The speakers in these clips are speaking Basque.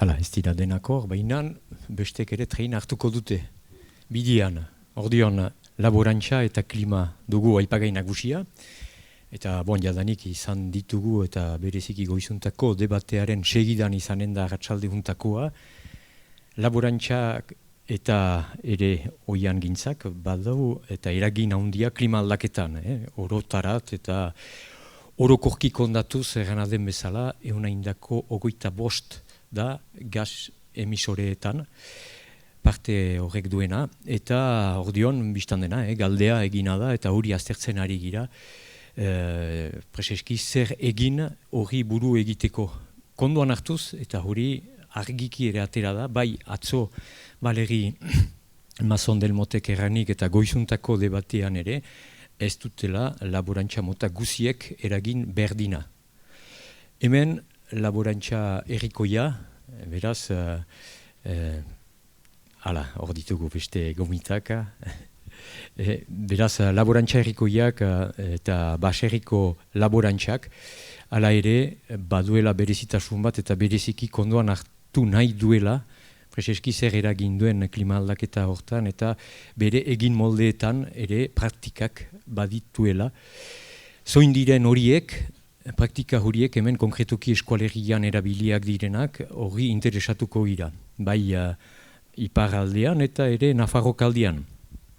Hala, ez dira denakor, baina bestek ere trein hartuko dute. Bidian, ordion laborantza eta klima dugu aipagai nagusia. Eta jadanik izan ditugu eta bereziki goizuntako debatearen segidan izanen da arratsalde juntakoa. Laborantzak eta ere oian gintzak badau eta eragin handia klima aldaketan. Orotarat eta orokorki kondatuz erran den bezala, eunaindako 25 da gas emisoreetan parte horrek duena, eta ordion biztan dena, galdea egina da, eta hori aztertzen ari gira, preseski zer egin hori buru egiteko konduan hartuz, eta hori argiki ere atera da, bai atzo Valeri Masson Delmotek erranik eta goizuntako debatean ere, ez dutela laborantza mota guziek eragin berdina. Hemen laborantza errikoia, beraz, hor ditugu beste gomitaka, beraz, laborantza errikoiak eta baserriko laborantzak, hala ere, baduela berezitasun bat eta bereziki kondoan hartu nahi duela, preseski zer eragin duen klima aldaketa hortan, eta bere egin moldeetan ere praktikak badituela. Zoin diren horiek, praktika horiek hemen konkretuki eskualerian erabiliak direnak hori interesatuko gira. Bai iparraldean eta ere Nafarrokaldean.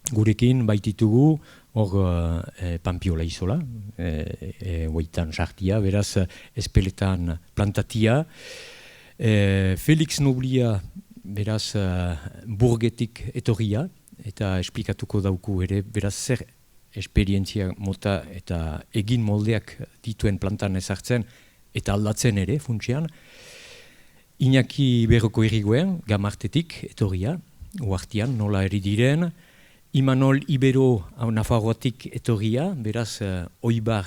Gurekin baititugu hor Pampiola izola, hoitan sartia, beraz espeletan plantatia. Felix Noblia beraz burgetik etorria eta esplikatuko dauku ere beraz zer esperientzia mota eta egin moldeak dituen plantan ezartzen eta aldatzen ere funtsian. Iñaki Berroko Irigoen, Gamartetik etorria, uartian nola eri diren. Imanol Ibero Nafarroatik etorria, beraz Oibar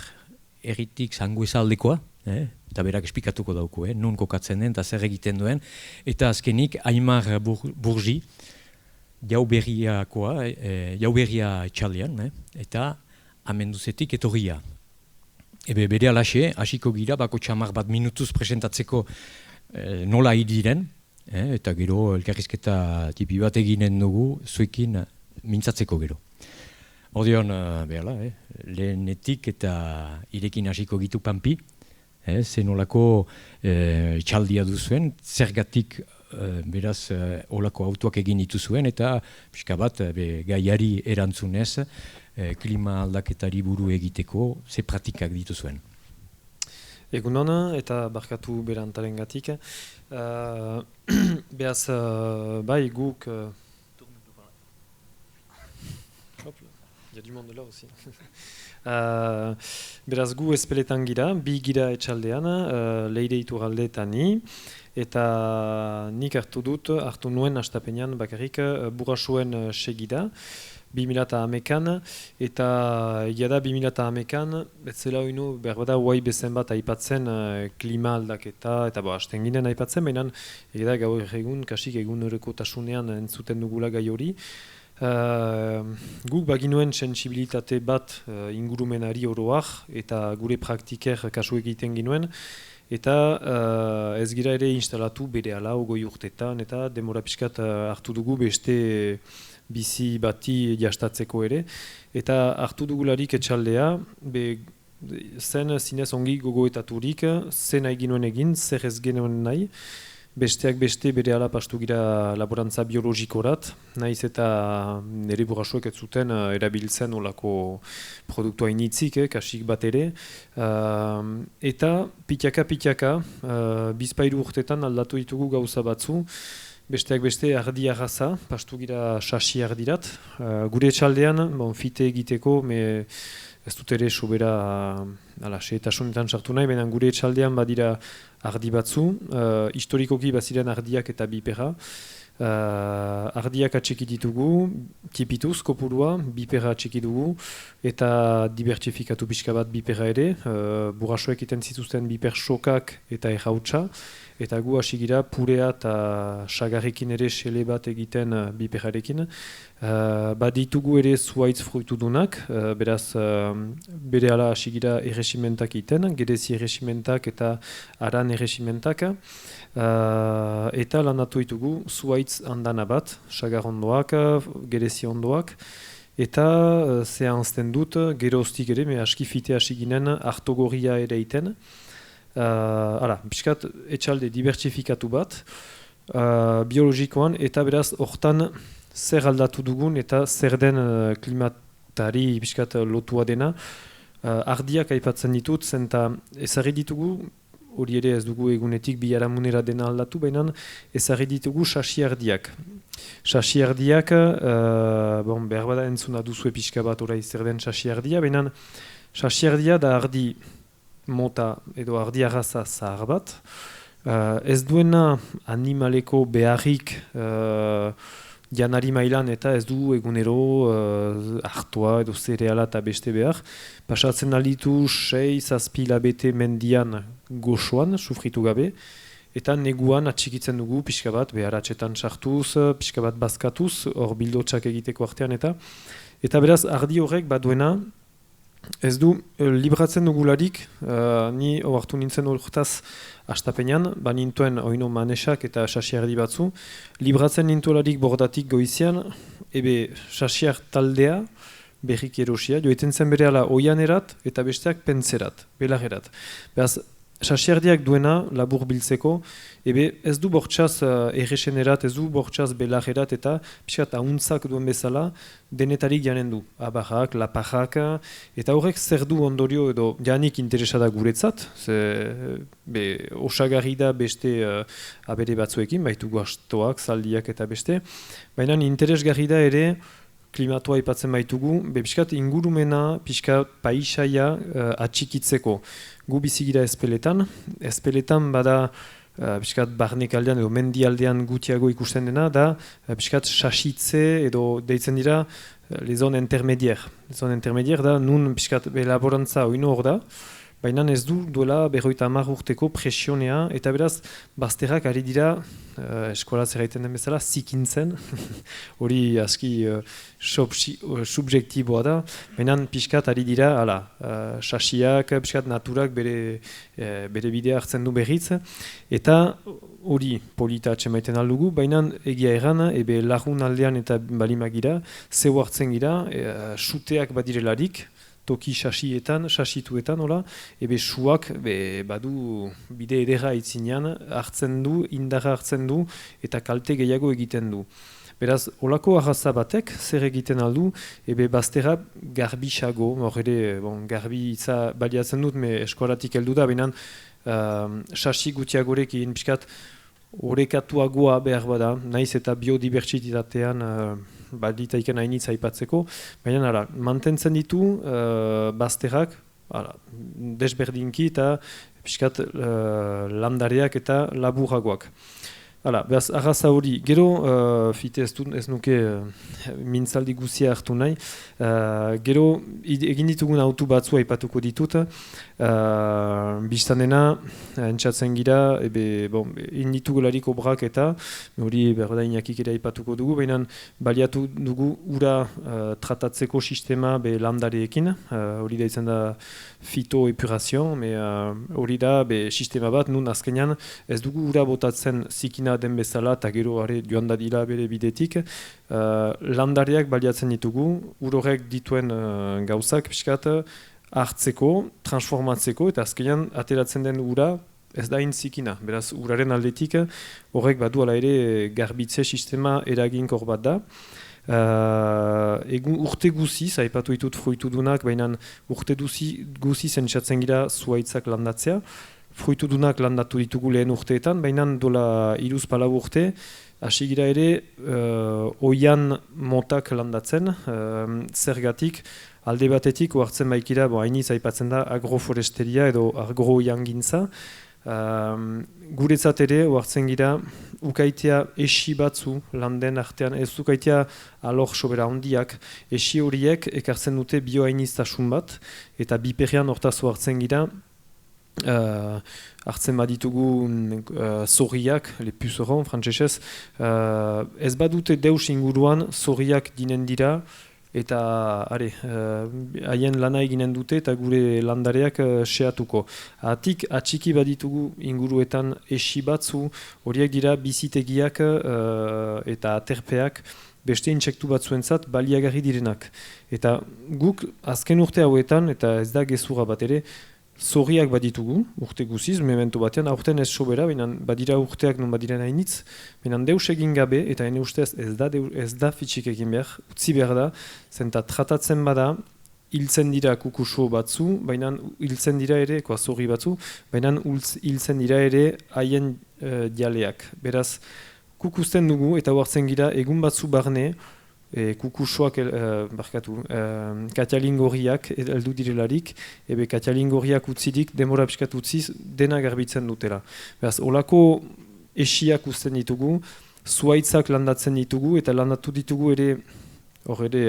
erritik Zangoezaldekoa, eta berak esplikatuko dauku, nun kokatzen den eta zer egiten duen. Eta azkenik Aimar Burgi, Jauberria etxaldean, eta amenduzetik etorria. Bere alaxe, hasiko gira, bako txamar bat minutuz presentatzeko nola diren, eta gero elkarrizketa tipi bat eginen dugu, zuekin mintzatzeko gero. Ordeon, lehenetik eta irekin hasiko gitu Pampi, zenolako txaldia duzuen, zergatik beraz olako autoak egin dituzuen eta pixka bat gaiari erantzunez klima aldaketari buru egiteko ze praktikak dituzuen. Egun hona eta barkatu berantaren gatik. Beaz, bai guk... Il y a du monde là aussi. Beraz gu espeletan gira, bi gira etxaldean, Leire Iturralde eta ni, eta nik hartu nuen hastapenean bakarrik burasuen segida, 2010an, eta jada 2010an, betzela oinu berbada huai bezen bat aipatzen klima aldaketa, eta hasten ginen aipatzen, baina gaur egun, kasik egun errekotasunean entzuten dugula gai hori. Guk baginuen sensibilitate bat ingurumenari oroak eta gure praktiker kasu egiten ginuen eta ez gira ere instalatu berehala 20 urtetan eta demora pixkat hartu dugu beste bizi bati jastatzeko ere eta hartu dugularik etxaldea zen zinez ongi gogoetaturik zen nahi ginuen egin, zer ez genuen nahi. Besteak beste bere ala pastu gira laborantza biologikorat, nahiz eta nire burasuek ez zuten erabiltzen olako produktua initzik, kasik bat ere. Eta pitiaka, bizpairu urtetan aldatu ditugu gauza batzu, besteak beste ardi arraza, pastu gira sasi ardirat. Gure etxaldean, fite egiteko, ez dut ere sobera seetasunetan sartu nahi, baina gure etxaldean badira ardi batzu, historikoki baziren ardiak eta bipera. Ardiak atxeki ditugu, tipituz kopurua, bipera atxeki dugu, eta dibertsifikatu pixka bat bipera ere. Burasoek iten zituzten biper sokak eta errautsa, eta gu hasi gira purea eta sagarrekin ere sele bat egiten biperrarekin. Baditugu ere zuaitz fruitudunak, beraz bere ala hasi gira erresimentak iten, gerezi erresimentak eta aran erresimentak, eta lanatu ditugu zuaitz andana bat, sagar ondoak, gerezi ondoak, eta zehanzten dut, geroztik ere, aski fite hasi ginen artogoria ere iten. Piskat etxalde dibertsifikatu bat, biologikoan, eta beraz hortan zer aldatu dugun eta zer den klimatari piskat lotua dena. Ardiak aipatzen ditut, zenta ezarri ditugu, hori ere ez dugu egunetik biharamunera dena aldatu, baina ezarri ditugu sasi ardiak. Sasi ardiak, behar bada entzuna duzu pixka bat orai zer den sasi ardia, baina sasi ardia da ardi mota edo ardi arraza zahar bat. Ez duena animaleko beharrik janari mailan eta ez du egunero artoa edo zereala eta beste behar. Pasatzen alitu 6-7 hilabete mendian goxoan, sufritu gabe, eta neguan atxikitzen dugu pixka bat, behar atxetan sartuz, pixka bat bazkatuz, hor bildotxak egiteko artean eta beraz ardi horrek baduena, ez du libratzen dugularik, ni ohartu nintzen horretaz astapenean, nintuen oino manesak eta sasiardi batzu, libratzen nintuelarik bordatik goizian, sasiar taldea, berrik erosia, joeten zen bere ala oianerat eta besteak pentserat, belagerat. Beraz, sasiardiak duena labur biltzeko, ez du bortxaz erresenerat, ez du bortxaz belagerat eta pixkat ahuntzak duen bezala denetarik janen du. Abarrak, lapajak, eta horrek zer du ondorio edo janik interesada guretzat, osagarri da beste abere batzuekin, baitugu astoak, zaldiak eta beste, baina interesgarri da ere klimatoa aipatzen baitugu, pixkat ingurumena, pixkat paisaia atxikitzeko. Gu bizigira ezpeletan bada pixkat barnek aldean edo mendi aldean gutiago ikusten dena, da pixkat sasitze edo deitzen dira les zones intermédiaires. Les zones intermédiaires da nun pixkat laborantza oino hor da, baina ez duela 50 urteko presionea, eta beraz bazterrak ari dira, eskolaz erraiten den bezala, zikintzen, hori aski subjektiboa da, baina pixkat ari dira, sasiak, pixkat naturak bere bidea hartzen du berriz, eta hori polita atxemaiten aldugu, baina egia erran, lagun aldean eta balimagira, zeu hartzen gira, suteak badirelarik, toki sasituetan, suak badu bide edera itzinean hartzen du, indarra hartzen du eta kalte gehiago egiten du. Beraz, olako arraza batek zer egiten aldu, bazterra garbisago, hor ere, garbi itza baliatzen dut, eskolatik heldu da, benan sasi gutiagorek egin pixkat orekatuagoa behar bada, naiz eta biodibertsitatean balditaiken hainitza aipatzeko, baina mantentzen ditu bazterrak desberdinki eta pixkat landareak eta laburagoak. Beraz, arraza hori, gero, fite ez nuke mintzaldi guzia hartu nahi, gero egin ditugun autu batzu aipatuko ditut, biztan dena, entzatzen gira, egin ditugularik obrak eta, hori berda inakik ere aipatuko dugu, baina baliatu dugu ura tratatzeko sistema landareekin, hori da izan da fitoepurazio, hori da sistema bat, nun azkenean ez dugu ura botatzen zikina den bezala eta gero joan dadila bere bidetik, landareak baliatzen ditugu, urorek dituen gauzak pixkat hartzeko, transformatzeko eta azkenean ateratzen den ura ez da zikina. Beraz, uraren aldetik horrek badu ala ere garbitze sistema eraginkor bat da. Urte guziz, aipatu ditut fruitudunak, baina urte guziz entzatzen gira zuaitzak landatzea. Fruitudunak landatu ditugu lehen urteetan, baina dola 3-4 urte, hasi gira ere oian motak landatzen, zergatik alde batetik ohartzen baikira, hainiz aipatzen da agroforesteria edo agroiangintza. Guretzat ere ohartzen gira ukaitea esi batzu landen artean, ez ukaitea alor sobera handiak, esi horiek ekartzen dute bioainiztasun bat, eta biperrean hortaz ohartzen gira, hartzen baditugu zorriak, le pucerons frantsesez, ez badute deus inguruan zorriak dinen dira, eta haien lana eginen dute eta gure landareak xeatuko. Atik atxiki baditugu inguruetan esi batzu, horiek dira bizitegiak eta aterpeak, beste intsektu batzuentzat baliagarri direnak. Eta guk azken urte hauetan, eta ez da gezurra bat ere, zorriak baditugu, urte guziz, memento batean, aurten ez sobera, badira urteak non badiren hainitz, baina deus egin gabe, eta hene ustez ez da fitxik egin behar, utzi behar da, zenta tratatzen bada, hiltzen dira kukuso batzu, baina hiltzen dira ere, zorri batzu, baina hiltzen dira ere haien jaleak. Beraz, kukusten dugu, eta huartzen gira, egun batzu barne, kukusoak, katialingorriak heldu direlarik, katialingorriak utzidik, demora piskat utziz, dena garbitzen dutela. Beraz, olako esiak usten ditugu, zuaitzak landatzen ditugu, eta landatu ditugu ere, hor ere,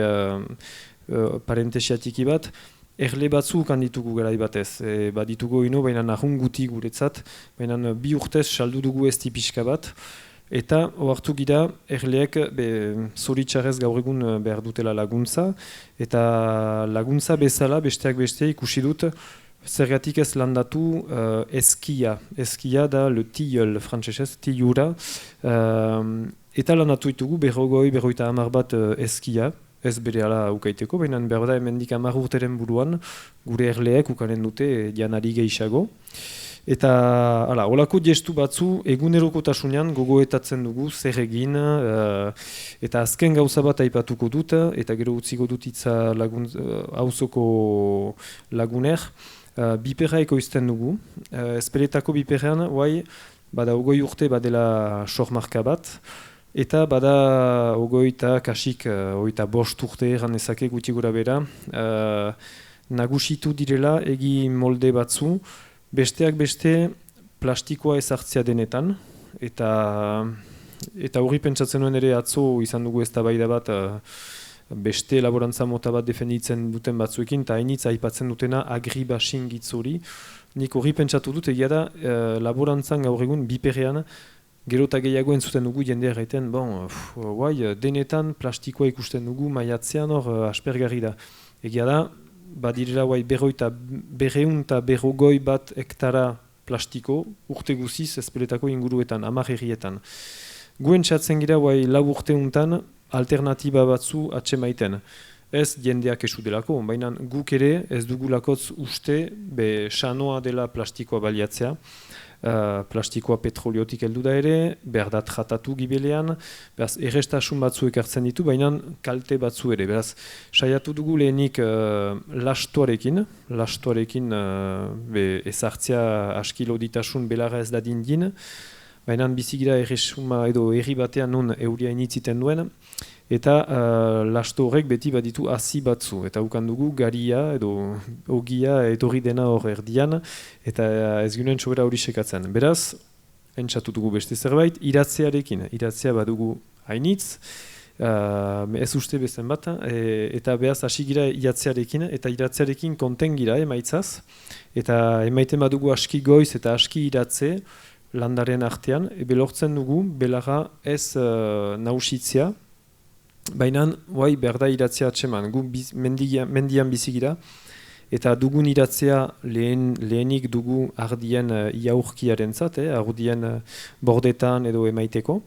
parentesiatiki bat, erle batzu ukan ditugu garai batez. Baditugu ino, baina nahun guti guretzat, baina bi urtez saldu dugu ez tipiska bat, eta ohartu gira erleek zoritxarrez gaur egun behar dutela laguntza, eta laguntza bezala besteak beste ikusi dut zergatik ez landatu eskia. Eskia da le tilleul frantsesez, tillura, eta landatu ditugu berroita 10 bat eskia, ez bere ala ukaiteko, baina behar da hemendik 10 urteren buruan gure erleek ukanen dute janari gehiago. Eta, holako gestu batzu egunerokotasunean gogoetatzen dugu zer egin, eta azken gauza bat aipatuko dut, eta gero utziko dut itza auzoko laguner, biperra ekoizten dugu. Ezpeletako biperrean, bada 20 urte badela sormarka bat, eta bada 20 eta kasik 25 urte eran ezake guti gura bera, nagusitu direla egi molde batzu, besteak beste plastikoa ezartzea denetan, eta horri pentsatzen nuen ere atzo izan dugu eztabaida bat beste laborantza mota bat defenditzen duten batzuekin, eta hainitz aipatzen dutena agribashing hitz hori. Nik horri pentsatu dut, egia da laborantzan gaur egun biperrean gero eta gehiago entzuten dugu jendea gaiten, denetan plastikoa ikusten dugu maiatzean hor aspergarri da. Egia da, badirela berreun eta berrogoi bat hektara plastiko urte guziz ezpeletako inguruetan, 10 herrietan. Guen txatzen gira lau urte untan alternatiba batzu atsemaiten. Ez jendeak esu delako, baina guk ere ez dugulakotz uste sanoa dela plastikoa baliatzea. Plastikoa petroliotik heldu da ere, behar da tratatu gibelean, beraz, errestasun batzu ekartzen ditu, baina kalte batzu ere. Beraz, saiatu dugu lehenik lastoarekin ezartzea askiloditasun belarra ez da dindin, baina bizigira erresuma edo herri batean non euria initziten duen, eta lasto horrek beti baditu hasi batzu, eta ukan dugu garia edo ogia etorri dena hor erdian, eta ez ginen sobera hori sekatzen. Beraz, entzatu dugu beste zerbait, iratzea badugu hainitz, ez uste bezen bat, eta behaz hasi gira iratzearekin, eta iratzearekin konten gira emaitzaz, eta emaiten badugu aski goiz eta aski iratze landaren artean, lortzen dugu belarra ez nausitzea, baina, behar da iratzea atseman, gu mendian bizigira, eta dugun iratzea lehenik dugu ardien iaurkiaren zat, ardien bordetan edo emaiteko,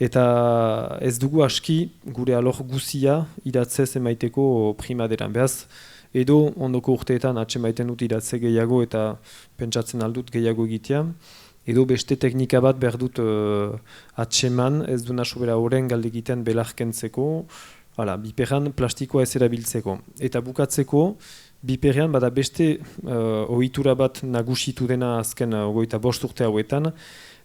eta ez dugu aski gure alor guzia iratzez emaiteko primaderan. Behaz, edo ondoko urteetan atsemaiten dut iratze gehiago eta pentsatzen aldut gehiago egitea, edo beste teknika bat behar dut atseman, ez duna sobera horren galde egiten belarkentzeko, biperran plastikoa ez erabiltzeko. Eta bukatzeko, biperran bada beste ohitura bat nagusitu dena azken 25 urte hauetan,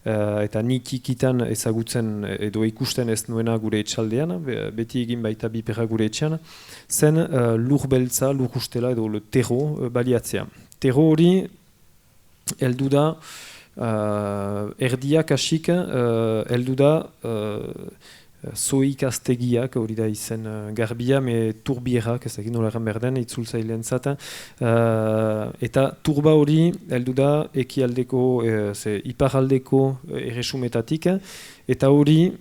eta nik ikitan ezagutzen edo ikusten ez nuena gure etxaldean, beti egin baita biperra gure etxean, zen lur beltza, lur ustela edo terro baliatzea. Terro hori heldu da erdiak hasik heldu da zoikaztegiak, hori da izen garbia, me turbierak, ez dakit nola egan behar den, itzultzailean zaten. Eta turba hori, heldu da, ekialdeko, iparaldeko erresumetatik, eta hori,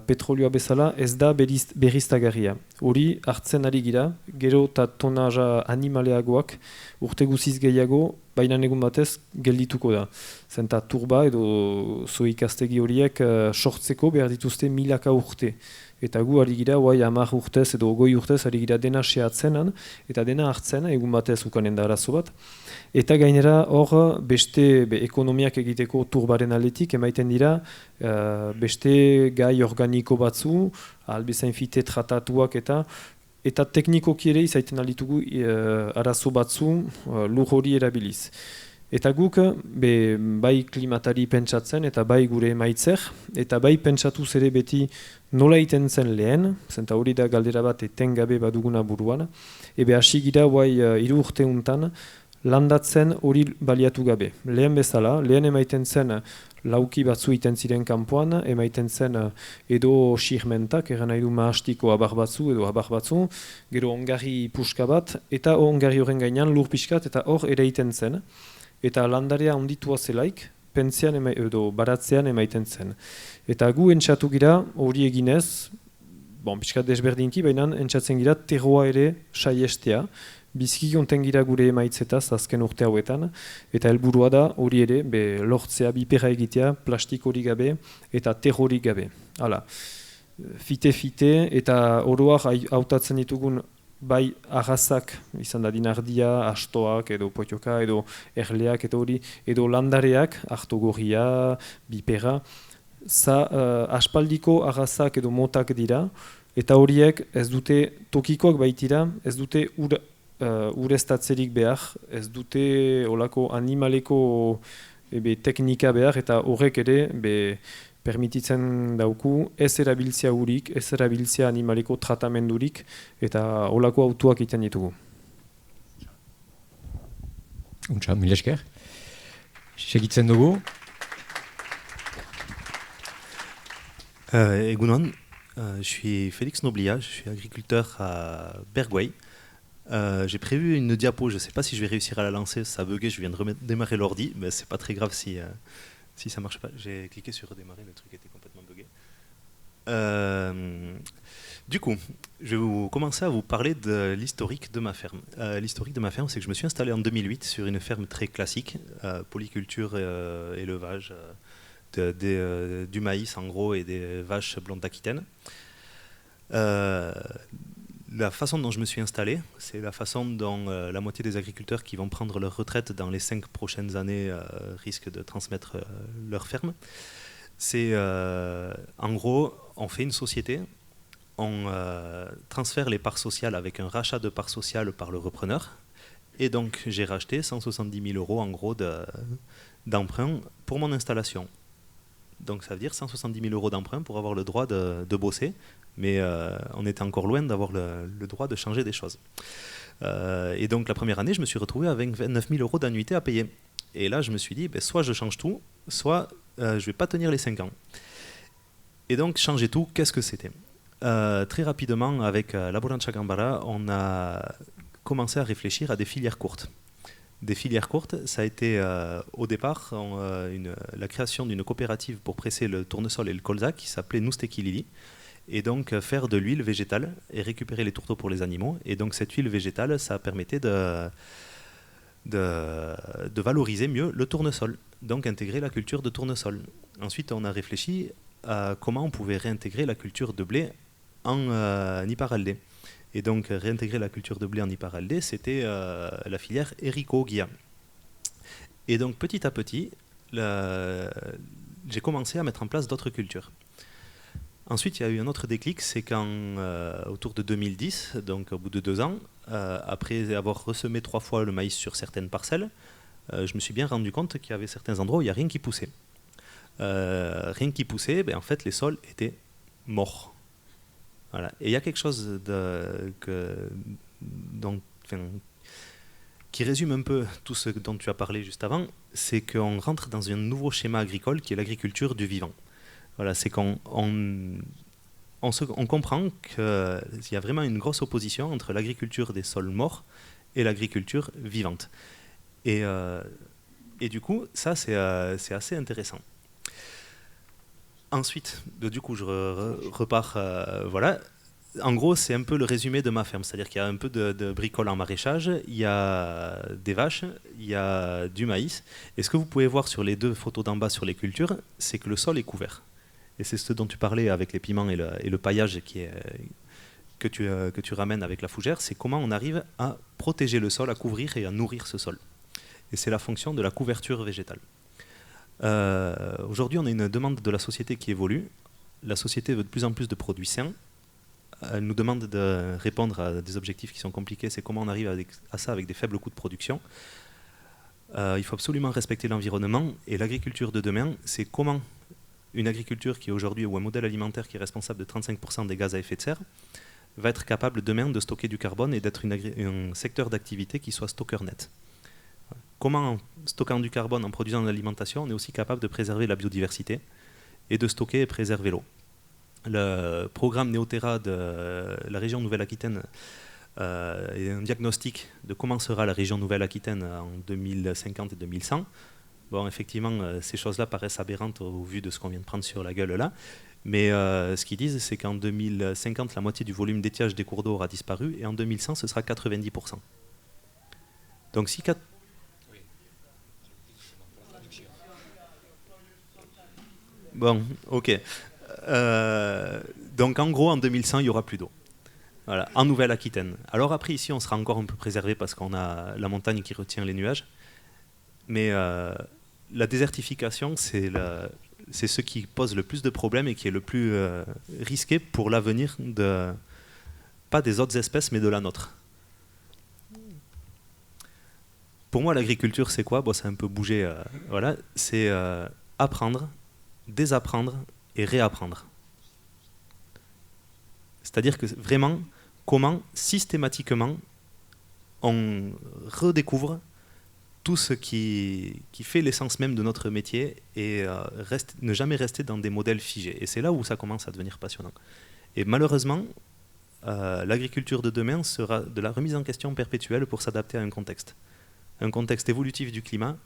petrolioa bezala, ez da berriztagarria. Hori hartzen ari gira, gero eta tonaja animaleagoak, urte guziz gehiago, baina egun batez geldituko da. Zenta turba edo zoikaztegi horiek sortzeko behar dituzte milaka urte. Eta gu ari gira, 10 urtez edo 20 urtez ari gira dena sehatzenan, eta dena hartzen, egun batez ukanen da arazo bat. Eta gainera hor beste ekonomiak egiteko turbaren aldetik emaiten dira beste gai organiko batzu, albezain fite tratatuak eta teknikoki ere izaiten alditugu arazo batzu lur hori erabiliz. Eta guk bai klimatari pentsatzen eta bai gure emaitzer, eta bai pentsatuz ere beti nola iten zen lehen, zenta hori da galdera bat etengabe baduguna buruan, hasi gira 3 urte untan landatzen hori baliatu gabe. Lehen bezala, lehen emaiten zen lauki batzu iten ziren kanpoan, emaiten zen edo sirmentak, eran nahi du mahastiko abar batzu edo abar batzu, gero ongarri puska bat, eta ongarri horren gainean lur pixkat eta hor ere iten zen. Eta landarea onditua zelaik, pentzian edo baratzean emaiten zen. Eta gu entzatu gira hori eginez, pixkat desberdinki, baina entzatzen gira terroa ere saiestea, biziki konten gira gure emaitzetaz azken urte hauetan, eta helburua da hori ere lortzea bipera egitea, plastik hori gabe eta terrorik gabe. Hala, fite eta oroak hautatzen ditugun bai arrazak, izan da dinardia, astoak edo potioka edo erleak eta hori, edo landareak, artogorria, bipera, aspaldiko arrazak edo motak dira, eta horiek ez dute tokikoak baitira, ez dute ureztatzerik behar, ez dute olako animaleko teknika behar, eta horrek ere permititzen dauku ez erabiltzea hurik, ez erabiltzea animaleko tratamendurik, eta olako autuak iten ditugu. Untsa, mil esker. Segitzen dugu. Egunon, je suis Félix Noblia, je suis agriculteur à Bergouay. J'ai prévu une diapo, je ne sais pas si je vais réussir à la lancer, ça a bugué, je viens de démarrer l'ordi, mais c'est pas très grave si ça marche pas. J'ai cliqué sur redémarrer, le truc était complètement bugué. Du coup, je vais commencer à vous parler de l'historique de ma ferme. L'historique de ma ferme, c'est que je me suis installé en 2008 sur une ferme très classique, polyculture, élevage, du maïs en gros et des vaches blondes d'Aquitaine. La façon dont je me suis installé, c'est la façon dont la moitié des agriculteurs qui vont prendre leur retraite dans les 5 prochaines années risquent de transmettre leur ferme. C'est en gros, on fait une société, on transfère les parts sociales avec un rachat de parts sociales par le repreneur. Et donc j'ai racheté 170 000 € en gros d'emprunt pour mon installation. Donc ça veut dire 170 000 € d'emprunt pour avoir le droit de bosser. Mais on était encore loin d'avoir le droit de changer des choses. Et donc la première année, je me suis retrouvé avec 29 000 € d'annuité à payer. Et là, je me suis dit, soit je change tout, soit je ne vais pas tenir les 5 ans. Et donc, changer tout, qu'est-ce que c'était ? Très rapidement, avec Laborancha Gambara, on a commencé à réfléchir à des filières courtes. Des filières courtes, ça a été au départ la création d'une coopérative pour presser le tournesol et le colza qui s'appelait Nousteki Lili. Et donc faire de l'huile végétale et récupérer les tourteaux pour les animaux. Et donc cette huile végétale, ça permettait de valoriser mieux le tournesol, donc intégrer la culture de tournesol. Ensuite, on a réfléchi à comment on pouvait réintégrer la culture de blé en Iparraldé. Et donc réintégrer la culture de blé en Iparraldé, c'était la filière Erico-Guia. Et donc petit à petit, j'ai commencé à mettre en place d'autres cultures. Ensuite, il y a eu un autre déclic, c'est quand, autour de 2010, donc au bout de 2 ans, après avoir ressemé 3 fois le maïs sur certaines parcelles, je me suis bien rendu compte qu'il y avait certains endroits où il n'y a rien qui poussait. Rien qui poussait, en fait, les sols étaient morts. Voilà. Et il y a quelque chose qui résume un peu tout ce dont tu as parlé juste avant, c'est qu'on rentre dans un nouveau schéma agricole qui est l'agriculture du vivant. Voilà, c'est qu'on on comprend qu'il y a vraiment une grosse opposition entre l'agriculture des sols morts et l'agriculture vivante. Et du coup, ça, c'est assez intéressant. Ensuite, du coup, je repars. Voilà. En gros, c'est un peu le résumé de ma ferme. C'est-à-dire qu'il y a un peu de bricole en maraîchage, il y a des vaches, il y a du maïs. Et ce que vous pouvez voir sur les deux photos d'en bas sur les cultures, c'est que le sol est couvert. Et c'est ce dont tu parlais avec les piments et le paillage que tu ramènes avec la fougère, c'est comment on arrive à protéger le sol, à couvrir et à nourrir ce sol. Et c'est la fonction de la couverture végétale. Aujourd'hui, on a une demande de la société qui évolue. La société veut de plus en plus de produits sains. Elle nous demande de répondre à des objectifs qui sont compliqués. C'est comment on arrive à ça avec des faibles coûts de production. Il faut absolument respecter l'environnement. Et l'agriculture de demain, c'est comment une agriculture qui est aujourd'hui, ou un modèle alimentaire qui est responsable de 35% des gaz à effet de serre, va être capable demain de stocker du carbone et d'être un secteur d'activité qui soit stockeur net. Comment, en stockant du carbone, en produisant de l'alimentation, on est aussi capable de préserver la biodiversité et de stocker et préserver l'eau. Le programme Neoterra de la région Nouvelle-Aquitaine est un diagnostic de comment sera la région Nouvelle-Aquitaine en 2050 et 2100. Bon, effectivement, ces choses-là paraissent aberrantes au vu de ce qu'on vient de prendre sur la gueule là. Mais ce qu'ils disent, c'est qu'en 2050, la moitié du volume d'étiage des cours d'eau aura disparu et en 2100, ce sera 90%. Donc si Bon, ok. Donc en gros, en 2100, il n'y aura plus d'eau. Voilà, en Nouvelle-Aquitaine. Alors après, ici, on sera encore un peu préservé parce qu'on a la montagne qui retient les nuages. Mais la désertification, c'est ce qui pose le plus de problèmes et qui est le plus risqué pour l'avenir, pas des autres espèces, mais de la nôtre. Pour moi, l'agriculture, c'est quoi? Bon, c'est un peu bougé. Voilà, c'est apprendre, désapprendre et réapprendre. C'est-à-dire que vraiment, comment systématiquement on redécouvre tout ce qui fait l'essence même de notre métier et ne jamais rester dans des modèles figés. Et c'est là où ça commence à devenir passionnant. Et malheureusement, l'agriculture de demain sera de la remise en question perpétuelle pour s'adapter à un contexte évolutif du climat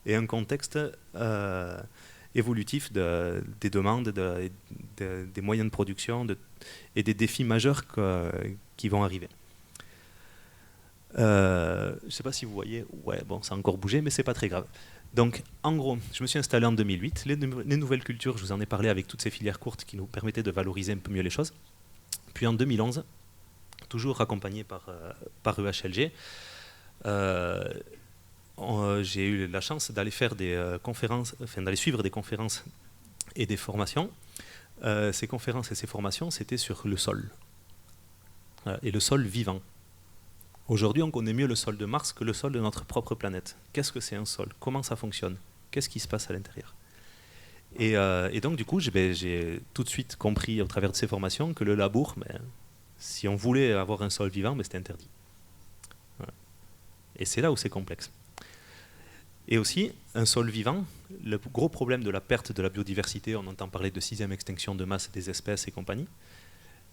et un contexte évolutif des demandes, des moyens de production et des défis majeurs qui vont arriver. Je ne sais pas si vous voyez, ouais, bon, ça a encore bougé, mais c'est pas très grave. Donc, en gros, je me suis installé en 2008. Les nouvelles cultures, je vous en ai parlé avec toutes ces filières courtes qui nous permettaient de valoriser un peu mieux les choses. Puis en 2011, toujours accompagné par EHLG, j'ai eu la chance d'aller faire des conférences, d'aller suivre des conférences et des formations. Ces conférences et ces formations, c'était sur le sol. Et le sol vivant. Aujourd'hui, on connaît mieux le sol de Mars que le sol de notre propre planète. Qu'est-ce que c'est un sol? Comment ça fonctionne? Qu'est-ce qui se passe à l'intérieur? Et donc, du coup, j'ai tout de suite compris, au travers de ces formations, que le labour, si on voulait avoir un sol vivant, c'était interdit. Voilà. Et c'est là où c'est complexe. Et aussi, un sol vivant, le gros problème de la perte de la biodiversité, on entend parler de 6e extinction de masse des espèces et compagnie.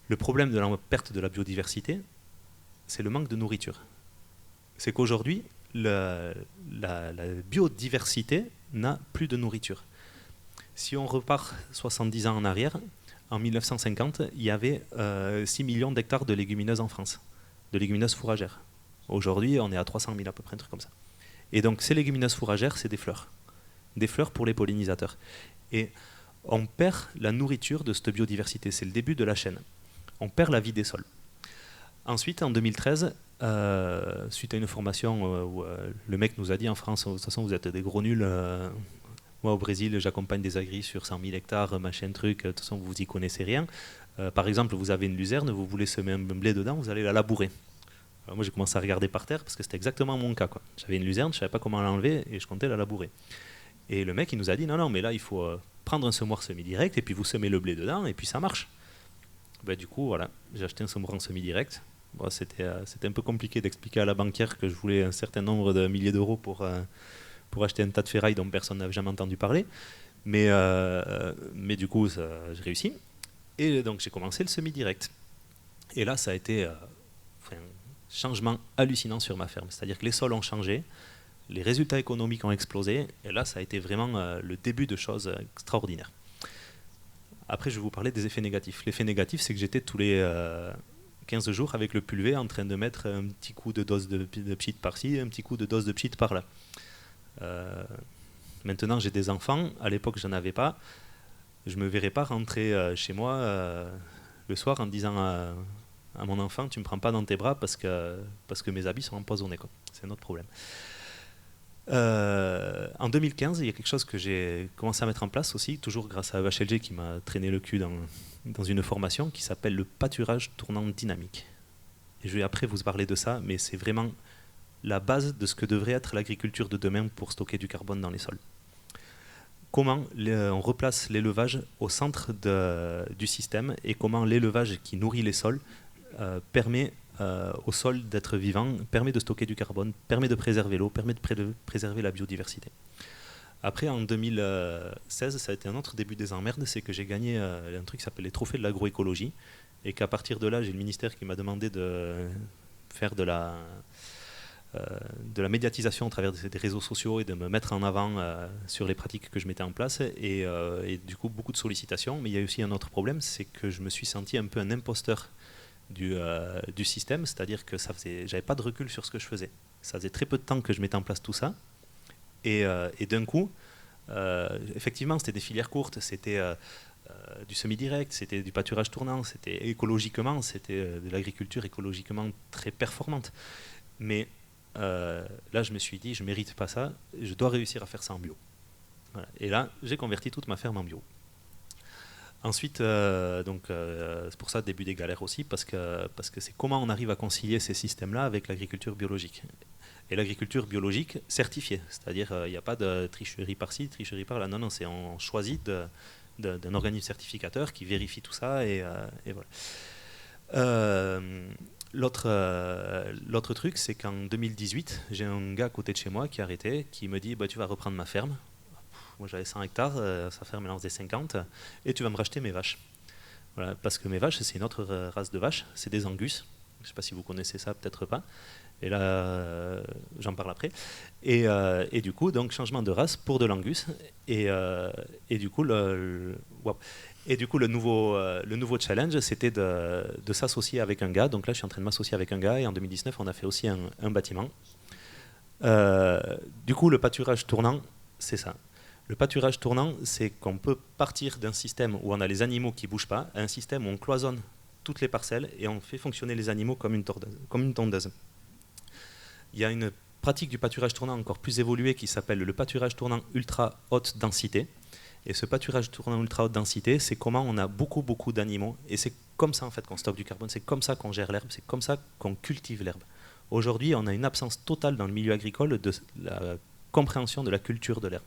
Le problème de la perte de la biodiversité, c'est le manque de nourriture. C'est qu'aujourd'hui, la biodiversité n'a plus de nourriture. Si on repart 70 ans en arrière, en 1950, il y avait 6 millions d'hectares de légumineuses en France, de légumineuses fourragères. Aujourd'hui, on est à 300 000 à peu près, un truc comme ça. Et donc, ces légumineuses fourragères, c'est des fleurs pour les pollinisateurs. Et on perd la nourriture de cette biodiversité, c'est le début de la chaîne. On perd la vie des sols. Ensuite, en 2013, suite à une formation où le mec nous a dit en France, de toute façon, vous êtes des gros nuls. Moi, au Brésil, j'accompagne des agris sur 100 000 hectares, machin truc. De toute façon, vous n'y connaissez rien. Par exemple, vous avez une luzerne, vous voulez semer un blé dedans, vous allez la labourer. Alors moi, j'ai commencé à regarder par terre parce que c'était exactement mon cas, quoi. J'avais une luzerne, je ne savais pas comment l'enlever et je comptais la labourer. Et le mec, il nous a dit, non, mais là, il faut prendre un semoir semi-direct et puis vous semez le blé dedans et puis ça marche. Du coup, voilà, j'ai acheté un semoir en semi-direct. Bon, c'était un peu compliqué d'expliquer à la banquière que je voulais un certain nombre de milliers d'euros pour acheter un tas de ferraille dont personne n'avait jamais entendu parler. Mais du coup, j'ai réussi. Et donc j'ai commencé le semi-direct. Et là, ça a été un changement hallucinant sur ma ferme. C'est-à-dire que les sols ont changé, les résultats économiques ont explosé, et là, ça a été vraiment le début de choses extraordinaires. Après, je vais vous parler des effets négatifs. L'effet négatif, c'est que j'étais tous les 15 jours avec le pulvé en train de mettre un petit coup de dose de pchit par-ci, un petit coup de dose de pchit par-là. Maintenant, j'ai des enfants. À l'époque, je n'en avais pas. Je ne me verrais pas rentrer chez moi le soir en disant à mon enfant, tu ne me prends pas dans tes bras parce que mes habits sont empoisonnés. C'est un autre problème. En 2015, il y a quelque chose que j'ai commencé à mettre en place aussi, toujours grâce à HLG qui m'a traîné le cul dans une formation qui s'appelle le pâturage tournant dynamique. Et je vais après vous parler de ça, mais c'est vraiment la base de ce que devrait être l'agriculture de demain pour stocker du carbone dans les sols. Comment on replace l'élevage au centre du système et comment l'élevage qui nourrit les sols permet au sol d'être vivant, permet de stocker du carbone, permet de préserver l'eau, permet de préserver la biodiversité. Après, en 2016, ça a été un autre début des emmerdes, c'est que j'ai gagné un truc qui s'appelle les trophées de l'agroécologie et qu'à partir de là, j'ai le ministère qui m'a demandé de faire de la médiatisation à travers des réseaux sociaux et de me mettre en avant sur les pratiques que je mettais en place et du coup beaucoup de sollicitations, mais il y a aussi un autre problème, c'est que je me suis senti un peu un imposteur du système, c'est-à-dire que j'avais pas de recul sur ce que je faisais. Ça faisait très peu de temps que je mettais en place tout ça et d'un coup effectivement c'était des filières courtes, c'était du semi-direct, c'était du pâturage tournant, c'était écologiquement, c'était de l'agriculture écologiquement très performante, mais là je me suis dit je mérite pas ça, je dois réussir à faire ça en bio. Voilà. Et là j'ai converti toute ma ferme en bio. Ensuite, c'est pour ça le début des galères aussi, parce que c'est comment on arrive à concilier ces systèmes-là avec l'agriculture biologique. Et l'agriculture biologique certifiée, c'est-à-dire il n'y a pas de tricherie par-ci, tricherie par-là. Non, on choisit d'un organisme certificateur qui vérifie tout ça et voilà. L'autre truc, c'est qu'en 2018, j'ai un gars à côté de chez moi qui a arrêté, qui me dit tu vas reprendre ma ferme. Moi j'avais 100 hectares, sa ferme elle en faisait 50, et tu vas me racheter mes vaches. Voilà, parce que mes vaches, c'est une autre race de vaches, c'est des Angus. Je ne sais pas si vous connaissez ça, peut-être pas. Et là, j'en parle après. Et du coup, donc changement de race pour de l'Angus. Et du coup, le nouveau challenge, c'était de s'associer avec un gars. Donc là, je suis en train de m'associer avec un gars. Et en 2019, on a fait aussi un bâtiment. Du coup, le pâturage tournant, c'est ça. Le pâturage tournant, c'est qu'on peut partir d'un système où on a les animaux qui ne bougent pas, à un système où on cloisonne toutes les parcelles et on fait fonctionner les animaux comme une tondeuse. Il y a une pratique du pâturage tournant encore plus évoluée qui s'appelle le pâturage tournant ultra haute densité. Et ce pâturage tournant ultra haute densité, c'est comment on a beaucoup d'animaux. Et c'est comme ça en fait qu'on stocke du carbone, c'est comme ça qu'on gère l'herbe, c'est comme ça qu'on cultive l'herbe. Aujourd'hui, on a une absence totale dans le milieu agricole de la compréhension de la culture de l'herbe.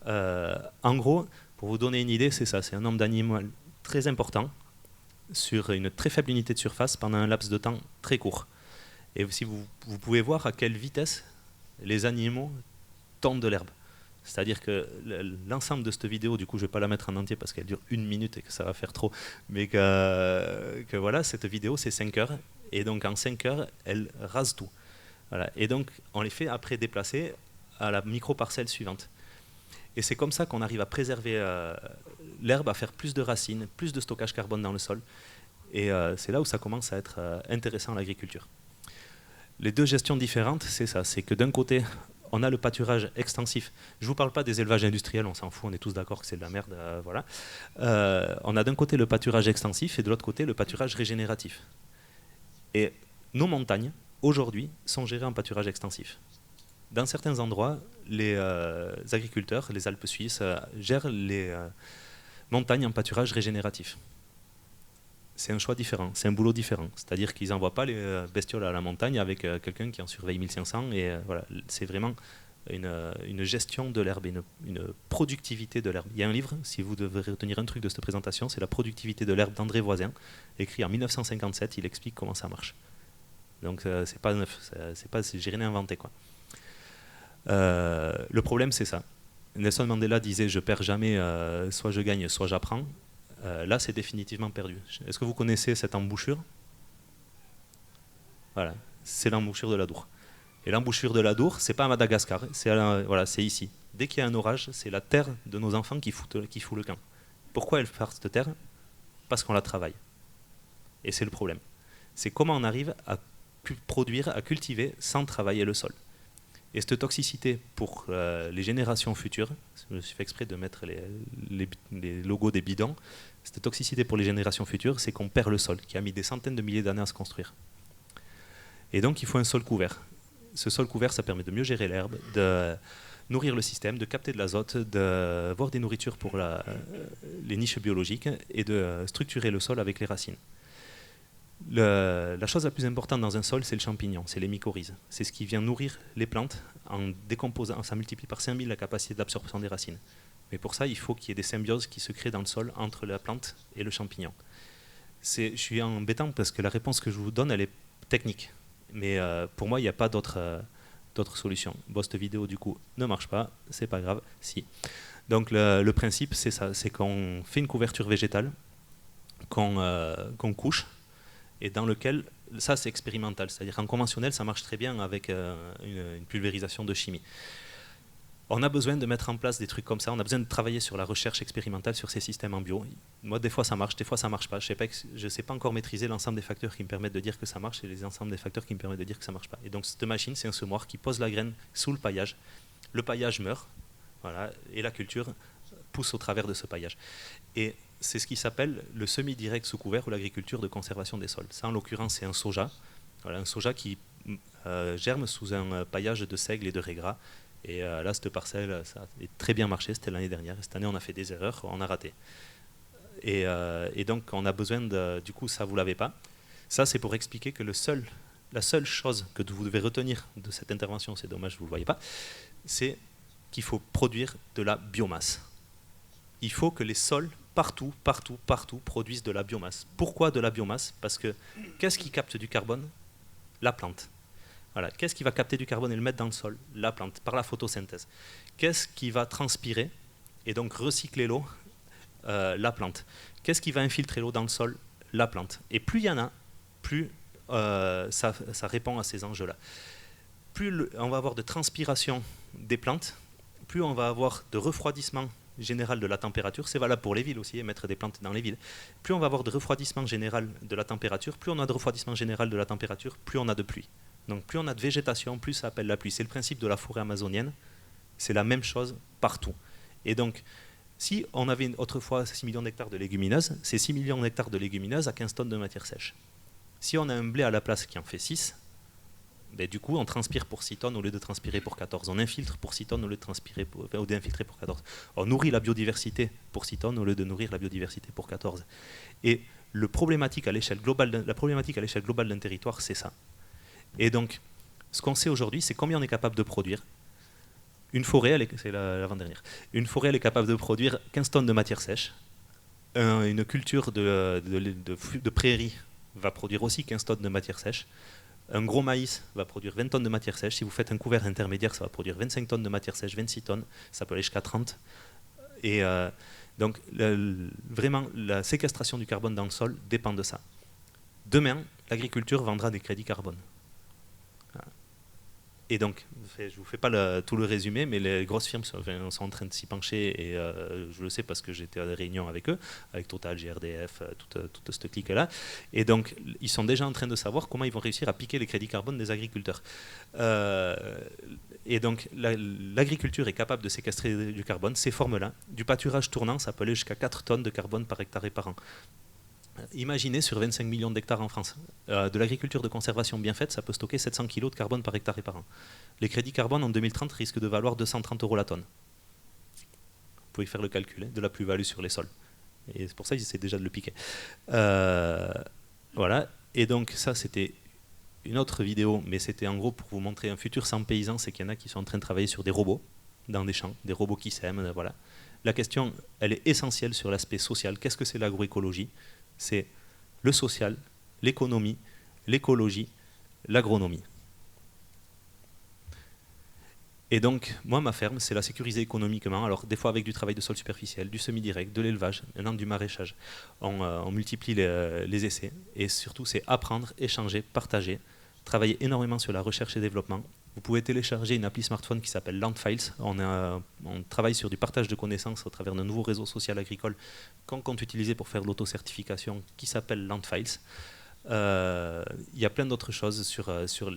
En gros, pour vous donner une idée, c'est ça, c'est un nombre d'animaux très important sur une très faible unité de surface pendant un laps de temps très court. Et si vous pouvez voir à quelle vitesse les animaux tondent de l'herbe. C'est-à-dire que l'ensemble de cette vidéo, du coup je ne vais pas la mettre en entier parce qu'elle dure 1 minute et que ça va faire trop, mais que voilà, cette vidéo c'est 5 heures, et donc en 5 heures, elle rase tout. Voilà. Et donc on les fait après déplacer à la micro-parcelle suivante. Et c'est comme ça qu'on arrive à préserver l'herbe, à faire plus de racines, plus de stockage carbone dans le sol. Et c'est là où ça commence à être intéressant l'agriculture. Les deux gestions différentes, c'est ça. C'est que d'un côté, on a le pâturage extensif. Je ne vous parle pas des élevages industriels, on s'en fout, on est tous d'accord que c'est de la merde. Voilà. On a d'un côté le pâturage extensif et de l'autre côté le pâturage régénératif. Et nos montagnes, aujourd'hui, sont gérées en pâturage extensif. Dans certains endroits, les agriculteurs, les Alpes suisses, gèrent les montagnes en pâturage régénératif. C'est un choix différent, c'est un boulot différent. C'est-à-dire qu'ils n'envoient pas les bestioles à la montagne avec quelqu'un qui en surveille 1500. Et voilà, c'est vraiment une gestion de l'herbe, une productivité de l'herbe. Il y a un livre, si vous devez retenir un truc de cette présentation, c'est La productivité de l'herbe d'André Voisin, écrit en 1957. Il explique comment ça marche. Donc c'est pas neuf, j'ai rien inventé, quoi. Le problème, c'est ça. Nelson Mandela disait « Je perds jamais, soit je gagne, soit j'apprends ». là c'est définitivement perdu. Est-ce que vous connaissez cette embouchure? Voilà, c'est l'embouchure de l'Adour. Et l'embouchure de l'Adour, c'est pas à Madagascar, c'est ici. Dès qu'il y a un orage, c'est la terre de nos enfants qui fout le camp. Pourquoi elle part cette terre? Parce qu'on la travaille. Et c'est le problème. C'est comment on arrive à produire, à cultiver sans travailler le sol. Et cette toxicité pour les générations futures, je me suis fait exprès de mettre les logos des bidons, cette toxicité pour les générations futures, c'est qu'on perd le sol, qui a mis des centaines de milliers d'années à se construire. Et donc il faut un sol couvert. Ce sol couvert, ça permet de mieux gérer l'herbe, de nourrir le système, de capter de l'azote, d'avoir des nourritures pour les niches biologiques et de structurer le sol avec les racines. La chose la plus importante dans un sol, c'est le champignon, c'est les mycorhizes. C'est ce qui vient nourrir les plantes en décomposant. Ça multiplie par 5000 la capacité d'absorption des racines. Mais pour ça, il faut qu'il y ait des symbioses qui se créent dans le sol entre la plante et le champignon. Je suis embêtant parce que la réponse que je vous donne, elle est technique. Mais pour moi, il n'y a pas d'autre solution. Bon, cette vidéo, du coup, ne marche pas, c'est pas grave, si. Donc le principe, c'est ça, c'est qu'on fait une couverture végétale, qu'on couche, et dans lequel, ça c'est expérimental, c'est-à-dire en conventionnel, ça marche très bien avec une pulvérisation de chimie. On a besoin de mettre en place des trucs comme ça, on a besoin de travailler sur la recherche expérimentale sur ces systèmes en bio. Moi, des fois ça marche, des fois ça marche pas. Je ne sais pas encore maîtriser l'ensemble des facteurs qui me permettent de dire que ça marche et les ensembles des facteurs qui me permettent de dire que ça marche pas. Et donc cette machine, c'est un semoir qui pose la graine sous le paillage. Le paillage meurt, voilà, et la culture pousse au travers de ce paillage. Et c'est ce qui s'appelle le semi-direct sous couvert ou l'agriculture de conservation des sols. Ça, en l'occurrence, c'est un soja. Voilà, un soja qui germe sous un paillage de seigle et de raies gras. Et là, cette parcelle, ça a très bien marché, c'était l'année dernière. Cette année, on a fait des erreurs, on a raté. Et donc, on a besoin de... Du coup, ça, vous ne l'avez pas. Ça, c'est pour expliquer que la seule chose que vous devez retenir de cette intervention, c'est dommage, vous ne le voyez pas, c'est qu'il faut produire de la biomasse. Il faut que les sols, partout, produisent de la biomasse. Pourquoi de la biomasse? Parce que qu'est-ce qui capte du carbone? La plante. Voilà. Qu'est-ce qui va capter du carbone et le mettre dans le sol? La plante, par la photosynthèse. Qu'est-ce qui va transpirer et donc recycler l'eau? La plante. Qu'est-ce qui va infiltrer l'eau dans le sol? La plante. Et plus il y en a, plus ça répond à ces enjeux-là. Plus on va avoir de transpiration des plantes, plus on va avoir de refroidissement général de la température, c'est valable pour les villes aussi, mettre des plantes dans les villes. Plus on va avoir de refroidissement général de la température, plus on a de refroidissement général de la température, plus on a de pluie. Donc plus on a de végétation, plus ça appelle la pluie. C'est le principe de la forêt amazonienne, c'est la même chose partout. Et donc, si on avait autrefois 6 millions d'hectares de légumineuses, c'est 6 millions d'hectares de légumineuses à 15 tonnes de matière sèche. Si on a un blé à la place qui en fait 6, ben, du coup, on transpire pour 6 tonnes au lieu de transpirer pour 14. On infiltre pour 6 tonnes au lieu d'infiltrer pour 14. On nourrit la biodiversité pour 6 tonnes au lieu de nourrir la biodiversité pour 14. Et la problématique à l'échelle globale d'un territoire, c'est ça. Et donc, ce qu'on sait aujourd'hui, c'est combien on est capable de produire. Une forêt, c'est l'avant-dernière. Une forêt, elle est capable de produire 15 tonnes de matière sèche. Une culture de prairie va produire aussi 15 tonnes de matière sèche. Un gros maïs va produire 20 tonnes de matière sèche. Si vous faites un couvert intermédiaire, ça va produire 25 tonnes de matière sèche, 26 tonnes. Ça peut aller jusqu'à 30. Et donc, vraiment, la séquestration du carbone dans le sol dépend de ça. Demain, l'agriculture vendra des crédits carbone. Et donc, je ne vous fais pas tout le résumé, mais les grosses firmes sont en train de s'y pencher, et je le sais parce que j'étais à des réunions avec eux, avec Total, GRDF, toute cette clique-là. Et donc, ils sont déjà en train de savoir comment ils vont réussir à piquer les crédits carbone des agriculteurs. Et donc, l'agriculture est capable de séquestrer du carbone, ces formes-là. Du pâturage tournant, ça peut aller jusqu'à 4 tonnes de carbone par hectare et par an. Imaginez sur 25 millions d'hectares en France, de l'agriculture de conservation bien faite, ça peut stocker 700 kg de carbone par hectare et par an. Les crédits carbone en 2030 risquent de valoir 230 € la tonne. Vous pouvez faire le calcul de la plus-value sur les sols. Et c'est pour ça qu'ils essaient déjà de le piquer. Voilà. Et donc ça, c'était une autre vidéo, mais c'était en gros pour vous montrer un futur sans paysans, c'est qu'il y en a qui sont en train de travailler sur des robots dans des champs, des robots qui sèment, voilà. La question, elle est essentielle sur l'aspect social. Qu'est-ce que c'est l'agroécologie ? C'est le social, l'économie, l'écologie, l'agronomie. Et donc, moi, ma ferme, c'est la sécuriser économiquement. Alors, des fois avec du travail de sol superficiel, du semi-direct, de l'élevage, maintenant du maraîchage. On multiplie les essais. Et surtout, c'est apprendre, échanger, partager, travailler énormément sur la recherche et développement. Vous pouvez télécharger une appli smartphone qui s'appelle Landfiles. On travaille sur du partage de connaissances au travers d'un nouveau réseau social agricole qu'on compte utiliser pour faire l'autocertification qui s'appelle Landfiles. Il y a plein d'autres choses sur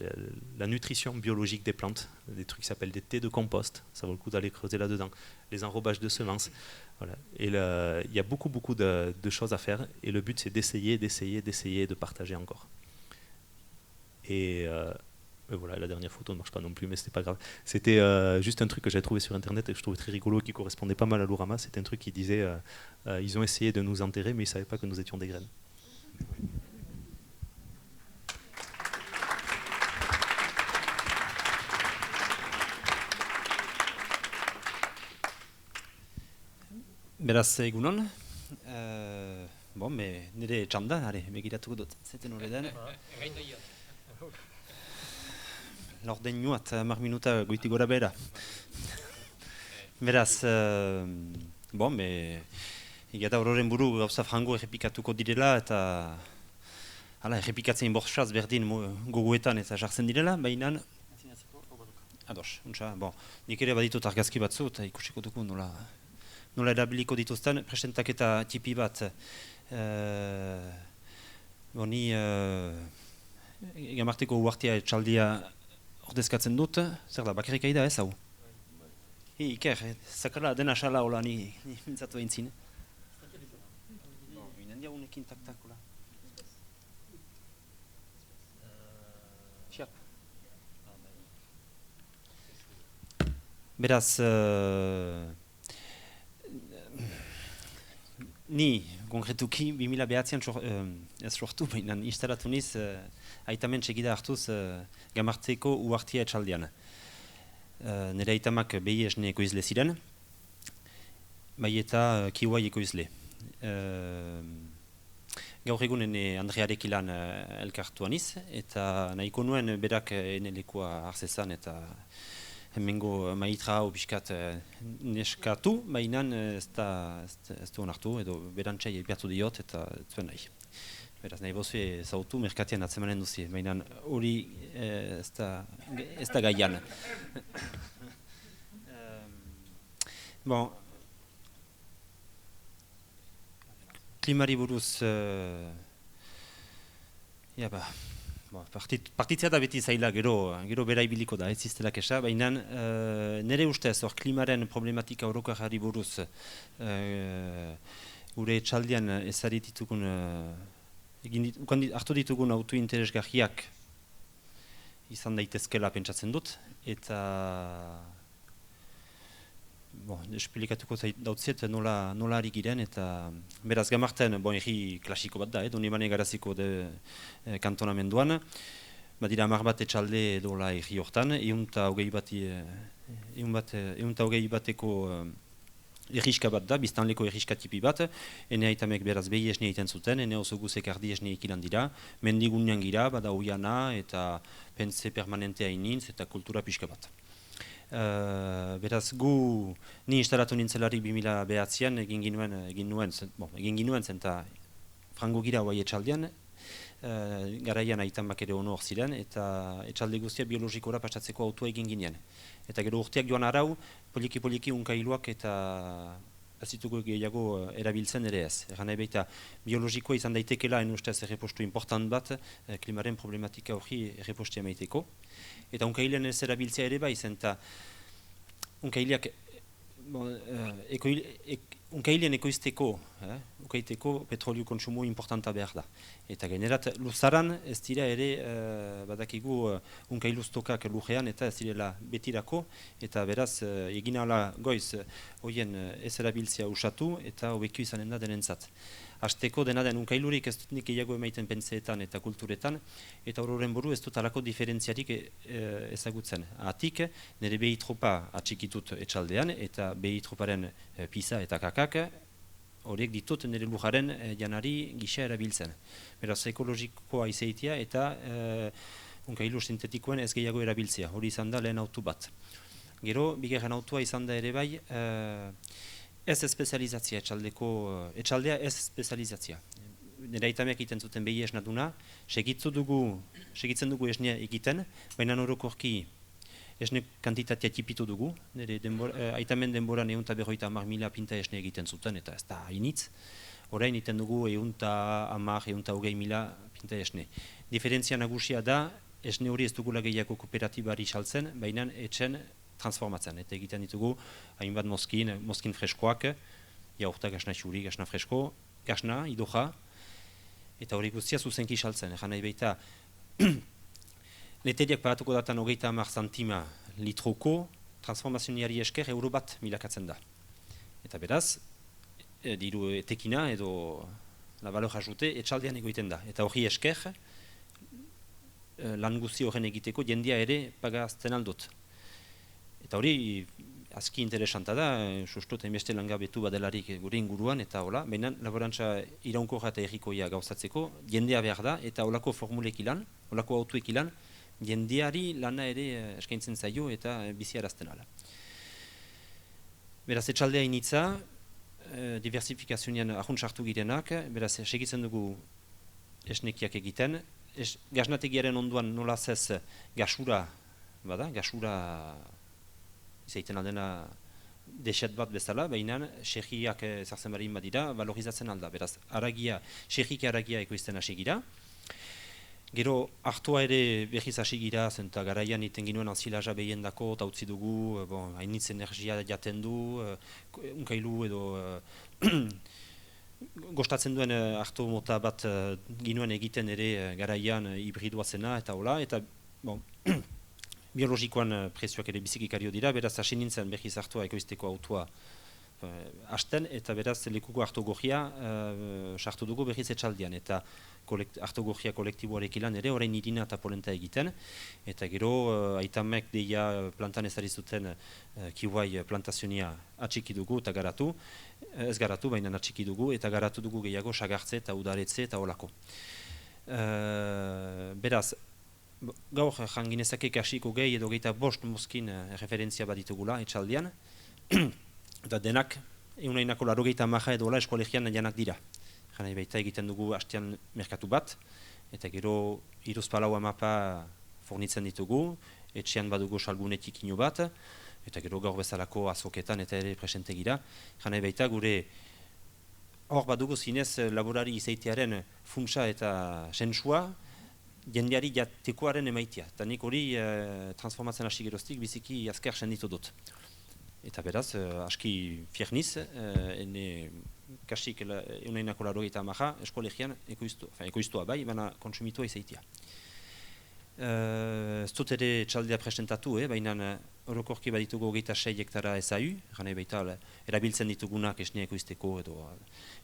la nutrition biologique des plantes, des trucs qui s'appellent des thés de compost, ça vaut le coup d'aller creuser là-dedans, les enrobages de semences. Voilà. Et il y a beaucoup de choses à faire, et le but c'est d'essayer, de partager encore. Et voilà, la dernière photo ne marche pas non plus, mais c'était pas grave. C'était juste un truc que j'avais trouvé sur internet et que je trouvais très rigolo, qui correspondait pas mal à l'Ourama. C'était un truc qui disait ils ont essayé de nous enterrer, mais ils savaient pas que nous étions des graines. Beraz, egunon. Bon, nire txanda, begiratuko dut, zeten hori den. Laurden nuat, 10 minuta goiti gora bera. Beraz, bon, egata horren buru gauza frango errepikatuko direla, eta errepikatzen bortxaz berdin goguetan eta jartzen direla, baina... Ados, untsa, bon, nik ere baditut argazki batzu, eta ikusiko dugu nola erabiliko dituzten, presentaketa tipi bat, ni Gamarteko uartia etxaldia ordezkatzen dut, zer da, bakarrik aida ez hau? Iker, zakala dena xala hola ni mintzatu egin zine. Inen diagunekin taktakola. Beraz, ni konkretuki 2009an ez sortu, baina instalatu niz aitamen txegida hartuz Gamarteko uartia etxaldian. Nire aitamak behi esne ekoizle ziren, bai eta kiwai ekoizle. Gaur egunen Andrearek ilan elkartuan iz, eta nahiko nuen berak enelekoa harzezan eta hemengo maitra hau pixkat neskatu, baina ez du onartu, edo berantxai epiatu diot eta zuen nahi. Beraz, nahi bozu zautu merkatian atzemanen duzi, baina hori ez da gaian. Bon, klimari buruz, partitzea da beti zaila, gero bera ibiliko da, ez iztelak esa, baina nire ustez, hor klimaren problematika orokarri buruz, gure etxaldian ezarit ditugun, hartu ditugun auto interesgarriak izan daitezkela pentsatzen dut, eta esplikatuko dautziet nola ari giren, eta beraz Gamarten erri klasiko bat da, Donibane Garaziko kantonamenduan, badira 10 bat etxalde edola erri hortan, eunta hogei bateko erriska bat da, biztanleko erriska tipi bat, ene aitamek beraz behi esne egiten zuten, ene oso guzek ardi esne ekilan dira, mendigunean gira, bada uiana, eta pentze permanentea inintz, eta kultura pixka bat. Beraz ni instalatu nintzelarik 2009an egin ginuen zen eta frango gira guai etxaldean, garaian aitamak ere ono hor ziren, eta etxalde guztia biologikora pasatzeko autua egin ginen. Eta gero urteak joan arau, poliki unkailuak eta ez ditugu gehiago erabiltzen ere ez. Egan nahi baita biologikoa izan daitekela ustez errepostu important bat, klimaren problematika hori errepostia maiteko. Eta unkailean ez erabiltzea ere bai zen, eta unkaileak unkailean ekoizteko, ukaiteko petrolio kontsumo importanta behar da. Eta generat luzaran ez dira ere badakigu unkailuztokak lujean eta ez direla betirako, eta beraz egin ala goiz hoien ez erabiltzea usatu eta hobekio izanen da denentzat. Hasteko dena den unkailurik ez dut nik gehiago emaiten pentseetan eta kulturetan, eta horren buru ez dut alako diferentziarik ezagutzen. Atik, nire behi tropa atxikitut etxaldean, eta behi troparen pisa eta kakak, horiek ditut nire lujaren janari gisa erabiltzen. Beraz, ekologikoa izaitia eta unkailu sintetikoen ez gehiago erabiltzea, hori izan da lehen autu bat. Gero, bigarren autua izan da ere bai, ez espezializatzia etxaldea ez espezializatzia. Nire aitameak egiten zuten behi esnaduna, segitzen dugu esnea egiten, baina orokorki esne kantitatea tipitu dugu, nire aitamen denboran 150.000 pinta esne egiten zuten, eta ez da hainitz. Orain egiten dugu 110.000 pinta esne. Diferentzia nagusia da, esne hori ez dugula gehiago kooperatibari saltzen, baina etxen transformatzen. Eta egiten ditugu, hainbat mozkin freskoak, jaurta gasna xuri, gasna fresko, gasna, idoja, eta hori guztia zuzenki saltzen. Egan nahi baita, leteriak paratuko datan 30 centima litroko, transformazioniari esker euro bat milakatzen da. Eta beraz, diru etekina edo la valeur ajoute etxaldean egoiten da. Eta hori esker, lan guzti horren egiteko jendia ere pagazten aldot. Eta hori azki interesanta da, susto eta inbeste langabetu badelarik gure inguruan, eta hola, baina laborantza iraunkorra eta errikoia gauzatzeko, jendea behar da, eta holako formulek ilan, holako autuek ilan, jendeari lana ere eskaintzen zaio eta biziarazten ala. Beraz, etxaldea initza, diversifikazionean ahunt sartu girenak, beraz, segitzen dugu esnekiak egiten, gaznategiaren onduan nola zez gasura, bada, gasura izaiten aldena deset bat bezala, baina xerriak ezartzen barin badira, valorizatzen alda. Beraz, xerrike aragia ekoizten hasi gira. Gero, hartua ere behiz hasi gira, zenta garaian iten ginuen anzilaja behien dako, eta utzi dugu, hainitz energia jaten du, unkailu edo gostatzen duen hartu mota bat ginuen egiten ere garaian hibridua zena, eta hola, eta biologikoan prezioak ere bizikikario dira, beraz hasi nintzen behiz hartua ekoizteko autua hasten, eta beraz lekuko hartu gorria sartu dugu behiz etxaldian, eta hartu gorria kolektiboarek ilan ere, orain irina eta polenta egiten, eta gero aitamek deia plantan ezari zuten kiwai plantazionia atxiki dugu eta garatu, ez garatu, baina atxiki dugu, eta garatu dugu gehiago sagartze eta udaretze eta olako. Beraz, gaur janginezake kasiko gehi edo gehieta bost mozkin referentzia baditugula etxaldian, eta denak euneinako 80 edo eskolegian janak dira. Janai baita egiten dugu hastean merkatu bat, eta gero 3-4 mapa fornitzen ditugu, etxean badugu salgunetik ino bat, eta gero gaur bezalako azoketan eta ere presente gira. Janai baita gure hor badugu zinez laborari izaitearen funtsa eta sensua, jendeari jatekoaren emaitia. Eta nik hori transformatzen hasi geroztik biziki azkar senditu dut. Eta beraz, aski fierniz, ene kasik euneinako 80 eskolegian ekoiztua bai, baina kontsumitua izaitia. Ez dut ere txaldea presentatu, baina orokorki baditugu 26 hektara SAU, gana baita erabiltzen ditugunak esnea ekoizteko edo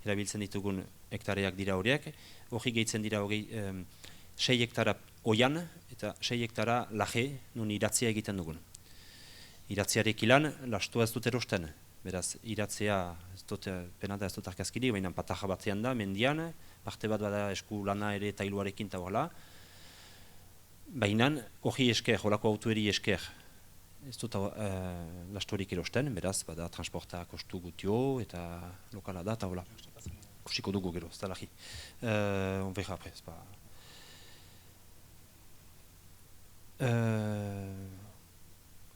erabiltzen ditugun hektareak dira horiek, hori gehitzen dira 6 hektara oian eta 6 hektara laje nun iratzea egiten dugun. Iratzearek ilan, lastua ez dut erosten. Beraz, iratzea ez dut penada ez dut arkazkirik, baina pataja batzean da, mendian, parte bat bada esku lana ere tailuarekin eta horrela. Baina, hori esker, holako autueri esker, ez dut lastuarik erosten, beraz, bada transporta kostu gutio eta lokala da eta horrela. Kusiko dugu gero, ez da lagi. On verra après, ez ba...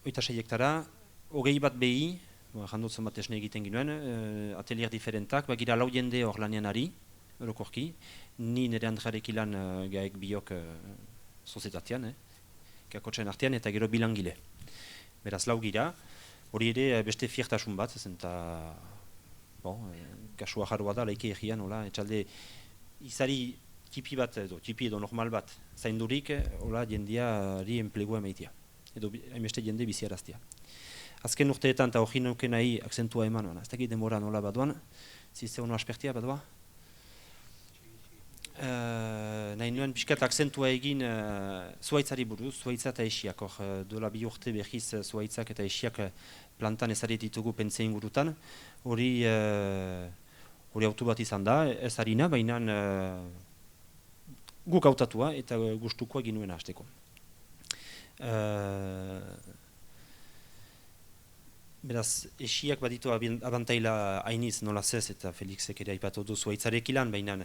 Oita 6 hektara, 20 bat behi, jandotzen bat esne egiten ginuen, atelier diferentak, bagira lau jende hor lanean ari, orokorki, ni nire andrarek ilan gaek biok sozietatean, kakotxen artean, eta gero bilangile. Beraz lau gira, hori ere beste fiertasun bat, zenta, kasua jarroa da, laike egian, etxalde, izari tipi bat edo, tipi edo normal bat, zaindurik, jendeari enplegua emaitia. Edo hainbeste jende biziaraztia. Azken urteetan eta hori nuke nahi akzentua eman, ez dakit denbora nola baduan, zizte hono aspertia badua. Nahi nuen pixkat akzentua egin zuhaitzari buruz, zuhaitza eta esiak. Dola 2 urte behiz zuhaitzak eta esiak plantan ezari ditugu pentsa ingurutan. Hori autu bat izan da, ez harina, baina guk hautatua eta gustukoa ginuen hasteko. beraz, esiak baditu abantaila hainiz nola zez, eta Felixek ere aipatu du zuaitzarek ilan, baina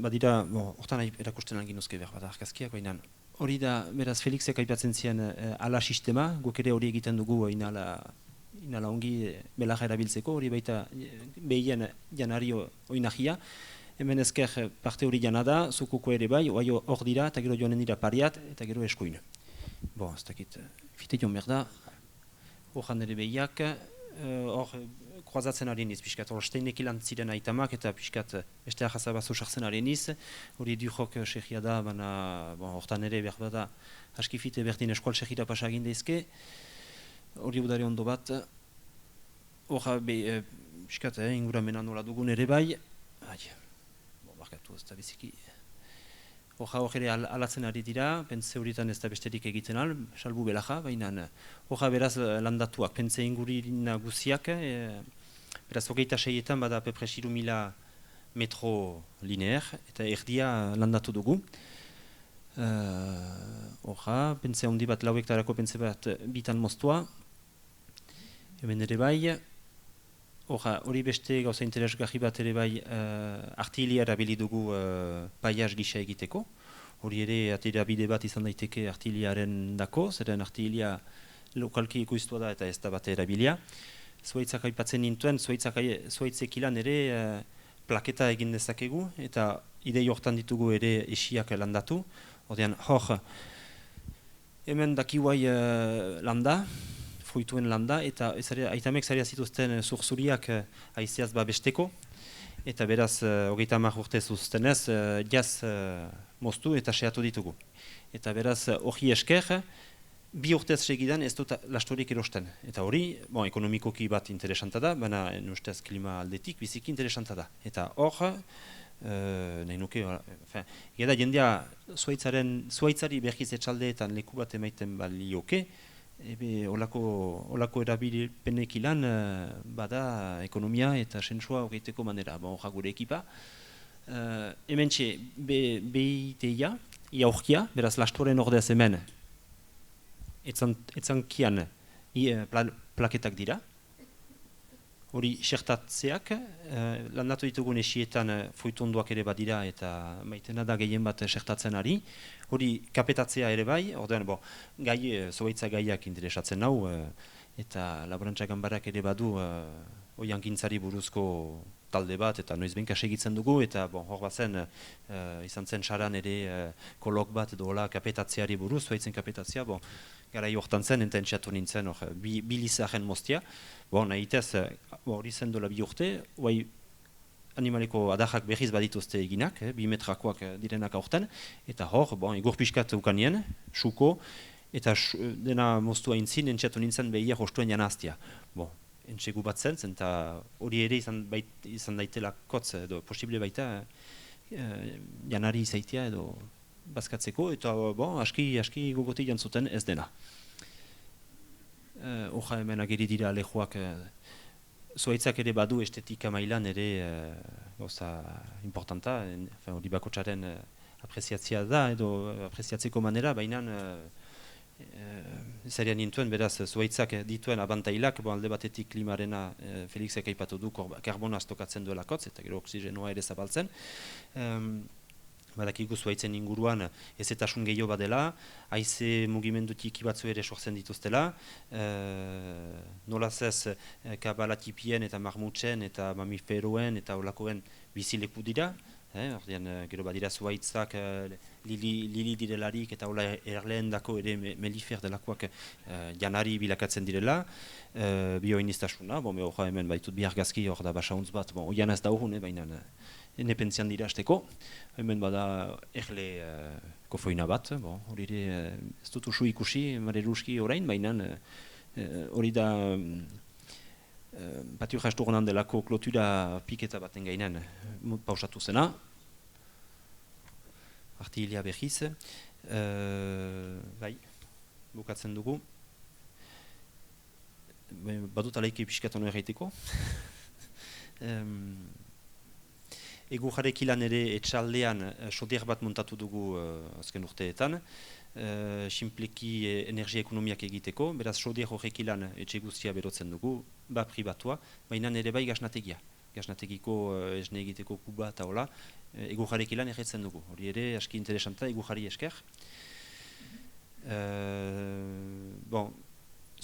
badira, hortan erakusten lan ginuzke behar bada argazkiak, baina hori da, beraz, Felixek aipatzen ziren ala sistema, guk ere hori egiten dugu inala ongi belarra erabiltzeko, hori baita behien janari oinahia, hemen ezker parte hori jana da, zukuko ere bai, hor dira, eta gero joanen dira pariat, eta gero eskuin. Bon, ez dakit, fite joan behar da, horan ere behiak, hor kroazatzen areniz, piskat, hor steinek ilan ziren aitamak, eta piskat beste ahazabazu sartzen areniz, hori dujok segia da, baina hortan ere behar da, aski fite berdin eskual segira pasa egin deizke, hori udare ondo bat, hor piskat, inguramena nola dugun ere bai, markatu ez da biziki, hor ere alatzen ari dira, pentze horietan ez da besterik egiten al, salbu belaja, baina hor beraz landatuak, pentze ingurina guziak, beraz hogeita seietan bada pepre 6.000 metro linear, eta erdia landatu dugu. Hor, pentze handi bat lau hektarako pentze bat bitan moztua, hemen ere bai, hori beste gauza interesgarri bat ere bai artilia erabili dugu paiaz gisa egiteko. Hori ere atera bide bat izan daiteke artiliaren dako, zeren artilia lokalki ikuiztua da eta ez da bat erabilia. Zuaitzak aipatzen nintuen, zuaitzek ilan ere plaketa egin dezakegu eta idei hortan ditugu ere esiak landatu. Ordean, hor, hemen dakiuai landa, fruituen landa, eta aitamek zaria zituzten zurzuriak aizeaz babesteko, eta beraz, 30 urte zuztenez, jaz moztu eta seatu ditugu. Eta beraz, hori esker, 2 urtez segidan ez dut lastorik erosten. Eta hori, ekonomikoki bat interesanta da, baina ustez klima aldetik biziki interesanta da. Eta hor, nahi nuke, geda jendea zuaitzari berriz etxaldeetan leku bat emaiten balioke, olako erabilpenek ilan bada ekonomia eta sentsua hogeiteko manera, horra gure ekipa. Hementxe, behiteia, iaurkia, beraz lastoren ordez hemen, etzankian plaketak dira. Hori xertatzeak, landatu ditugun esietan fruitonduak ere badira eta maitena da gehien bat xertatzen ari. Hori kapetatzea ere bai, ordean, zoaitza gaiak interesatzen nau, eta laborantza ganbarak ere badu oiangintzari buruzko talde bat, eta noiz benka segitzen dugu, eta hor bazen izan zen saran ere kolok bat edo hola kapetatzeari buruz, zoaitzen kapetatzea, gara hortan zen, eta entxatu nintzen, bilizaren moztia. Nahi itez, hori zen dola 2 urte, animaleko adajak berriz badituzte eginak, 2 metrakoak direnak aurten, eta hor, egur pixkat ukanien, suko, eta dena moztua intzin, entxatu nintzen behiak hostuen janaztia. Entxegu bat zen, eta hori ere izan daitela kotz, edo posible baita janari izaitia edo bazkatzeko, eta aski gogoti jantzuten ez dena. Hoja hemen ageri dira alejoak, zuaitzak ere badu estetika mailan ere gauza importanta, hori bakotsaren apreziatzea da, edo apreziatzeko manera, baina zarian nintuen, beraz, zuaitzak dituen abantailak, alde batetik klimarena Felixek aipatu du karbonaz tokatzen duela kotz, eta gero oksigenoa ere zabaltzen. Badakigu zuaitzen inguruan ezetasun gehiago badela, haize mugimendu tiki batzu ere sortzen dituztela, nolaz ez kabalatipien eta marmutzen eta mamiferoen eta olakoen bizileku dira, gero badira zuaitzak lili direlarik eta hola erleen dako ere melifer delakoak janari bilakatzen direla, bioiniztasuna, hemen baitut bi argazki hor da basauntz bat, oian ez da urun, baina nepentzian dira azteko, hemen bada erle kofoina bat, hori ez dut usu ikusi, mareruski orain, baina hori da patio jasturnan delako klotura piketa baten gainean pausatu zena, artilia behiz, bukatzen dugu, badut alaiki piskatonu erraiteko, Egu jarek ilan ere etxaldean sodier bat montatu dugu azken urteetan. simpleki energia ekonomiak egiteko, beraz sodier horrek ilan etxe guztia berotzen dugu, pribatua, baina ere bai gaznategia. Gaznategiko esne egiteko kuba eta hola, egurjarek ilan erretzen dugu. Hori ere, aski interesanta, egurjari esker.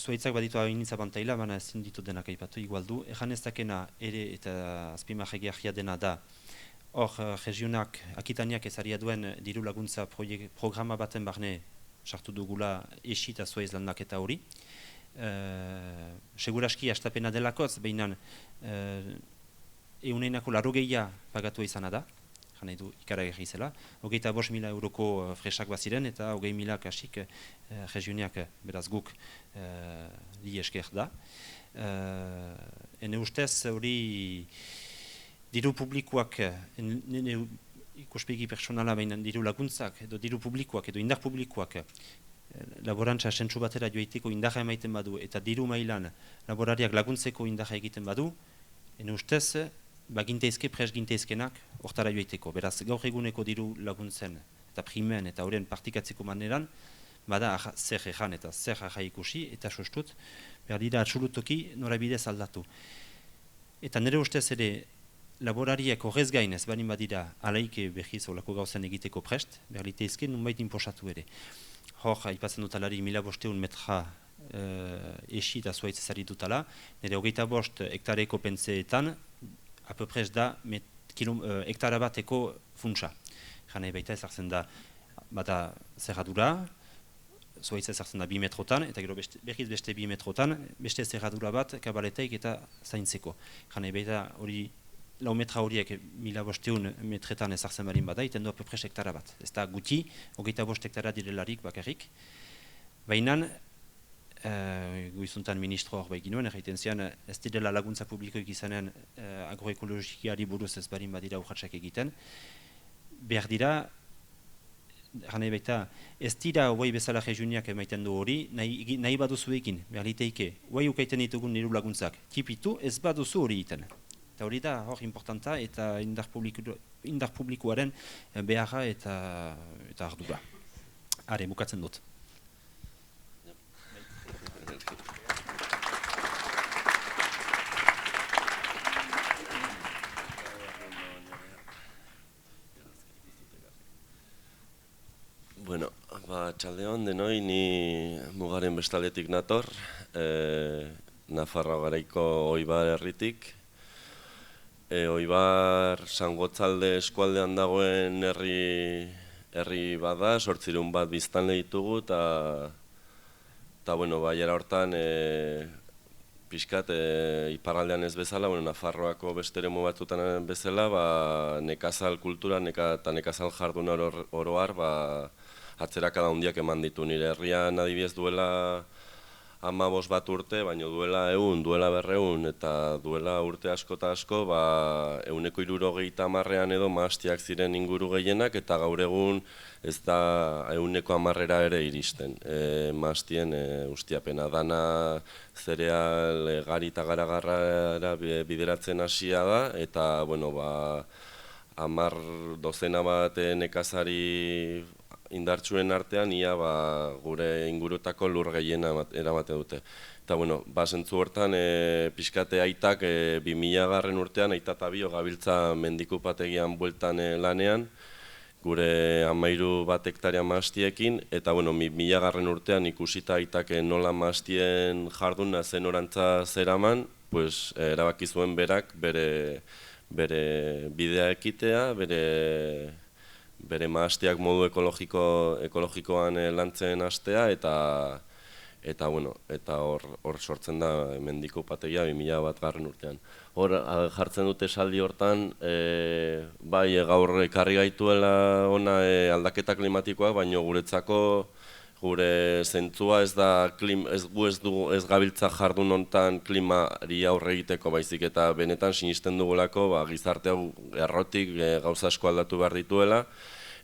Zuaitzak baditu hainitza bantaila, baina ezin ditu denak aipatu igualdu. Ejan ez dakena ere eta azpimarregia dena da, hor regionak, Akitaniak ezaria duen diru laguntza programa baten barne sartu dugula esi eta zuaiz landak eta hori. Seguraski astapena delakotz, behinan euneinako larogeia pagatu izana da, jana edu ikaragarri zela. 25.000 euroko fresak baziren eta 20.000 kasik regioniak beraz guk li esker da. Ene ustez hori diru publikoak, ikuspegi personala behinan diru laguntzak, edo diru publikoak, edo indar publikoak, laborantza sentsu batera joaiteko indarra emaiten badu, eta diru mailan laborariak laguntzeko indarra egiten badu, ene ustez, ginteizke, pres ginteizkenak hortara joaiteko. Beraz, gaur eguneko diru laguntzen, eta primen, eta horren partikatzeko maneran, bada zer ejan eta zer aja ikusi, eta sostut, behar dira atxulutoki norabidez aldatu. Eta nire ustez ere, laborariak horrez gainez, banin badira, alaike behiz olako gauzen egiteko prest, behar liteizke nunbait inposatu ere. Hor, aipatzen dutala 1.500 metra esi eta zuaitz ezari dutala, nire 25 hektareko pentseetan, apeprez da hektara bateko funtsa. Jane baita ezartzen da, bata zerradura, zuaitz ezartzen da 2 metrotan, eta gero behiz beste 2 metrotan, beste zerradura bat kabaletaik eta zaintzeko. Jane baita hori, lau metra horiek 1.500 metretan ezartzen barin bada, iten du apeprez hektara bat. Ez da guti, 25 hektara direlarik bakarrik. Baina, guizuntan ministro hor bai ginoen, erraiten zian, ez direla laguntza publikoik izanen agroekologiari buruz ez barin badira urratxak egiten. Behar dira, gane baita, ez dira guai bezala regioniak emaiten du hori, nahi baduzu egin, behar liteike, guai ukaiten ditugun niru laguntzak, tipitu ez baduzu hori egiten. Eta hori da hor importanta eta indar publikoaren beharra eta ardura. Are, bukatzen dut. Bueno, txaldeon denoi, ni mugaren bestaletik nator, Nafarroa Garaiko Oibar herritik. Oibar Sangotzalde eskualdean dagoen herri bada, 800 bat biztanle ditugu, eta bueno, baiara hortan pixkat iparraldean ez bezala, Nafarroako beste eremu batzutan bezala, nekazal kultura eta nekazal jardun oroar atzerakada handiak eman ditu. Nire herrian adibidez duela 15 bat urte, baina duela 100, duela 200 eta duela urte asko eta asko 160 edo mahastiak ziren inguru gehienak eta gaur egun ez da 110 ere iristen. Mahastien ustiapena dana zereal gari eta garagarra bideratzen hasia da eta 10 bat nekazari indartsuen artean ia gure ingurutako lur gehiena eramate dute. Eta zentzu hortan pixkate aitak 2000 urtean aita eta bio gabiltza mendikupategian bueltan lanean gure 13 bat hektaria mahastiekin eta 2000 urtean ikusita aitak nola mahastien jarduna zen orantza zeraman erabaki zuen berak bere bidea ekitea, bere mahastiak modu ekologikoan lantzen hastea eta hor sortzen da mendikupategia 2000 bat urtean. Hor jartzen dute esaldi hortan, bai gaur ekarri gaituela ona aldaketa klimatikoak, baina guretzako gure zentzua ez gabiltza jardun hontan klimari aurre egiteko baizik eta benetan sinisten dugulako gizarte hau errotik gauza asko aldatu behar dituela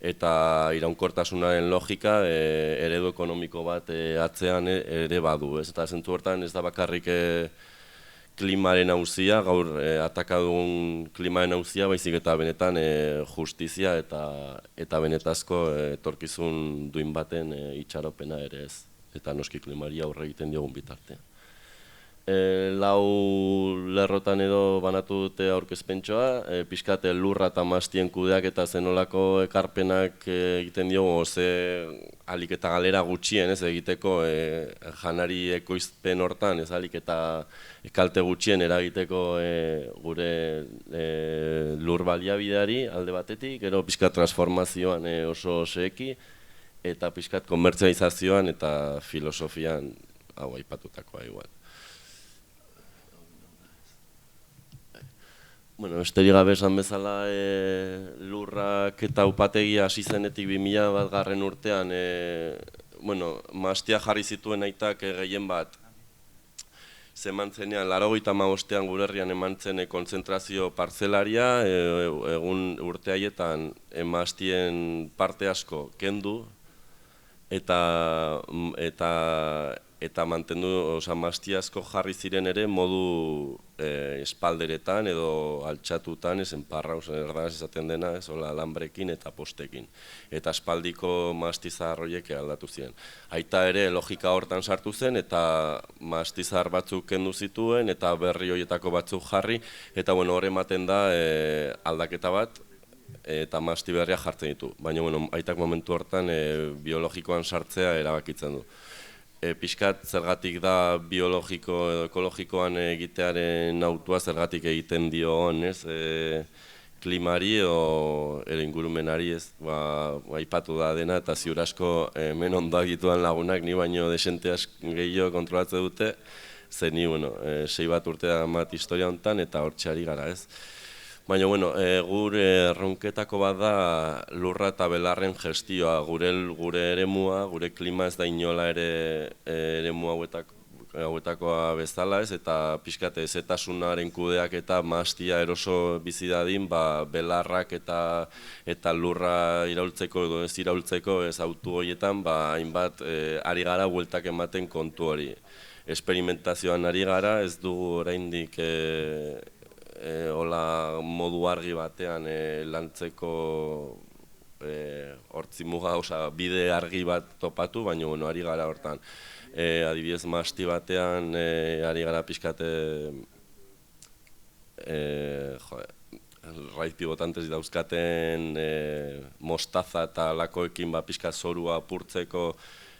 eta iraunkortasunaren logika eredu ekonomiko bat atzean ere badu. Eta zentzu hortan ez da bakarrik klimaren auzia, gaur ataka dugun klimaren auzia, baizik eta benetan justizia eta benetazko etorkizun duin baten itxaropena ere ez. Eta noski klimari aurre egiten diogun bitartean. Lau lerrotan edo banatu dute aurkezpentsoa, pixkat lurra eta mastien kudeak eta zenolako ekarpenak egiten diogu, ze alik eta galera gutxien ez egiteko janari ekoizpen hortan, ez alik eta kalte gutxien eragiteko gure lur baliabideari alde batetik, gero pixkat transformazioan oso oseki, eta pixkat komertzializazioan eta filosofian hau aipatutakoa igual. Bueno, besterik gabe esan bezala lurrak eta upategia hasi zenetik 2001 urtean mahastia jarri zituen aitak gehien bat zeman zenean 85ean gure herrian eman zen kontzentrazio partzelaria, egun urte haietan mahastien parte asko kendu eta mantendu, mahasti asko jarri ziren ere modu espalderetan edo altxatutan, enparra, erdaraz esaten dena, alambrekin eta postekin. Eta espaldiko mahasti zahar horiek aldatu ziren. Aita ere logika hortan sartu zen eta mahasti zahar batzuk kendu zituen eta berri horietako batzuk jarri, eta hor ematen da aldaketa bat, eta mahasti berria jartzen ditu. Baina aitak momentu hortan biologikoan sartzea erabakitzen du. Piskat zergatik da biologiko edo ekologikoan egitearen autua zergatik egiten dio honez klimari edo ingurumenari ez aipatu da dena eta ziur asko hemen ondo egituan lagunak ni baino desente gehiago kontrolatzen dute ze ni 6 bat urte damat historia honetan eta hortxe ari gara ez. Baina, gure erronketako bat da lurra eta belarren gestioa, gure eremua, gure klima ez da inola ere eremu hauetakoa bezala ez, eta pixkate ezetasunaren kudeak eta mahastia eroso bizi dadin, belarrak eta lurra iraultzeko edo ez iraultzeko ez autu horietan, hainbat ari gara bueltak ematen kontu hori. Esperimentazioan ari gara, ez dugu oraindik hola modu argi batean lantzeko hortzimuga, bide argi bat topatu, baina ari gara hortan. Adibidez mahasti batean ari gara pixkate raiz pivotantes dauzkaten mostaza eta lakoekin pixkat zorua apurtzeko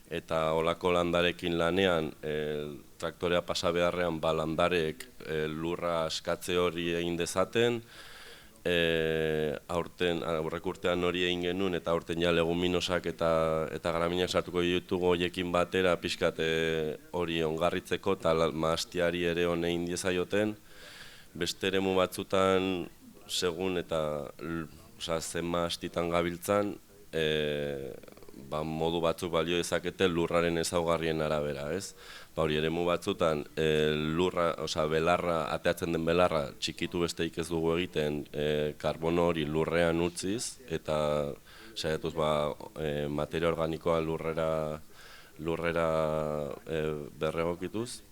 eta olako landarekin lanean traktorea pasa beharrean landarek lurra askatze hori egin dezaten, aurrek urtean hori egin genuen eta aurten ja leguminosak eta graminak sartuko ditugu horiekin batera pixkat hori ongarritzeko eta mahastiari ere hone egin diezaioten. Beste eremu batzutan segun eta zen mahastitan gabiltzan modu batzuk balio dezakete lurraren ezaugarrien arabera, ez? Hori eremu batzutan belarra, ateatzen den belarra txikitu besteik ez dugu egiten karbono hori lurrean utziz eta saiatuz materia organikoa lurrera berregokituz.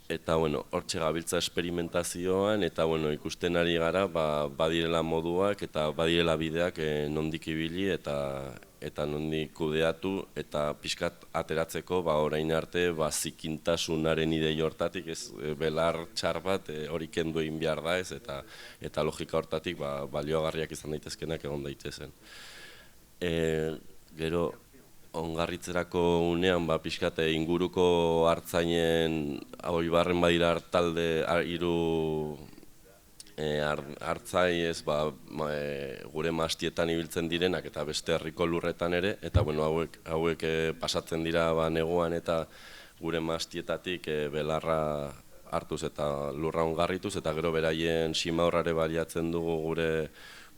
Eta hortxe gabiltza esperimentazioan eta ikusten ari gara badirela moduak eta badirela bideak nondik ibili eta nondik kudeatu eta pixkat ateratzeko orain arte zikintasunaren idei hortatik ez belar txar bat hori kendu egin behar da ez eta logika hortatik balioagarriak izan daitezkenak egon daitezen. Gero ongarritzerako unean pixkat inguruko hartzainen Oibarren badira talde hiru hartzai ez gure mahastietan ibiltzen direnak eta beste herriko lurretan ere eta hauek pasatzen dira neguan eta gure mahastietatik belarra hartuz eta lurra ongarrituz eta gero beraien simaurrare baliatzen dugu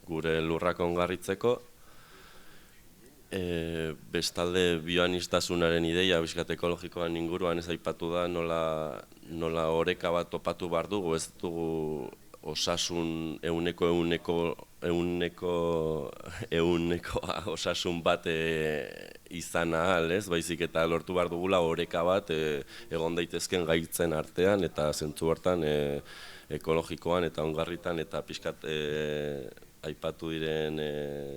gure lurrak ongarritzeko. Bestalde bioanistasunaren ideia bizkat ekologikoan inguruan ez aipatu da nola oreka bat topatu behar dugu, ez dugu osasun osasun bat izan ahal, ez? Baizik eta lortu behar dugula oreka bat egon daitezken gaitzen artean eta zentzu hortan ekologikoan eta ongarritan eta pixkat aipatu diren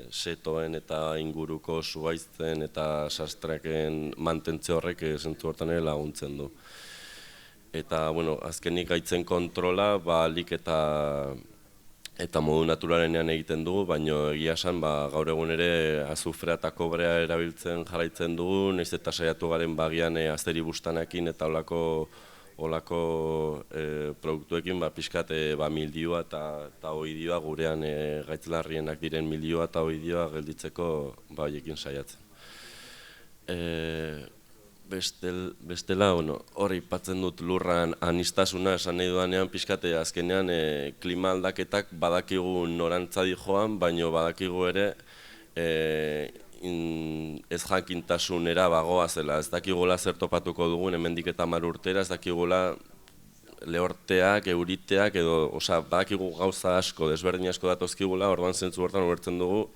setoen eta inguruko zuhaizten eta sastraken mantentze horrek zentzu hortan ere laguntzen du. Eta, bueno, azkenik gaitzen kontrola, alik eta modu naturalenean egiten dugu, baina egia esan, gaur egun ere azufrea eta kobrea erabiltzen jarraitzen dugu, nahiz eta saiatu garen bagian azteri bustanakin eta olako produktuekin, pixkat mildioa eta oidioa gurean gaitzlarrienak diren mildioa eta oidioa gelditzeko haiekin saiatzen. Bestela, hori ipatzen dut lurran anistasuna esan nahi dudanean pixkate azkenean klima aldaketak badakigu norantza joan, baino badakigu ere ez jakintasunera bagoa zela. Ez dakigula zer topatuko dugun hemendik eta 10 urtera, ez dakigula lehorteak, euriteak edo badakigu gauza asko, desberdin asko datozkigula, orduan zentzu hortan ulertzen dugu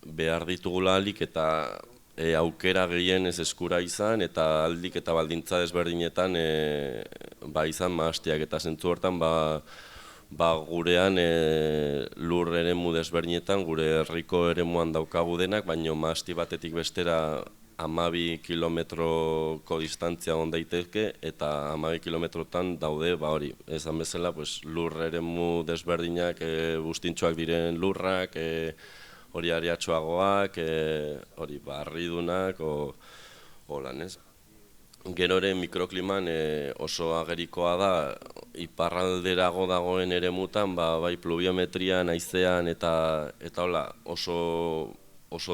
behar ditugula alik eta aukera gehien ez eskura izan eta aldik eta baldintza desberdinetan izan mahastiak eta zentzu hortan gurean lur eremu desberdinetan gure herriko eremuan daukagu denak, baino mahasti batetik bestera 12 kilometroko distantzia on daiteke eta 12 kilometrotan daude hori. Esan bezala lur eremu desberdinak bustintxoak diren lurrak, hori ariatxoagoak, hori harridunak, lan ez. Gero ere mikrokliman oso agerikoa da, iparralderago dagoen eremutan, bai pluviometrian, haizean eta oso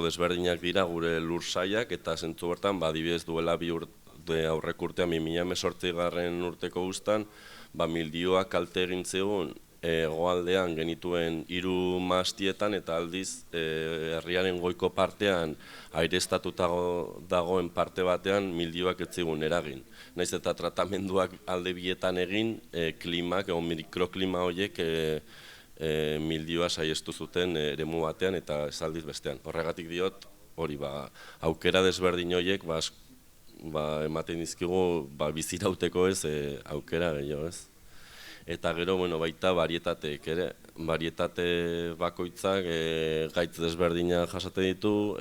desberdinak dira gure lur saiak eta zentzu bertan, adibidez duela aurrek urtean 2018 urteko guztan, mildioak kalte egin zegoen, hegoaldean genituen 3 mahastietan eta aldiz herriaren goiko partean aireztatuta dagoen parte batean mildioak ez zigun eragin. Naiz eta tratamenduak alde bietan egin, klimak, mikroklima horiek mildioa saiestu zuten eremu batean eta ez aldiz bestean. Horregatik diot, hori aukera desberdin horiek ematen dizkigu bizirauteko ez aukera gehiago ez. Eta gero, baita barietateek ere. Barietate bakoitzak gaitz desberdinak jasate ditu,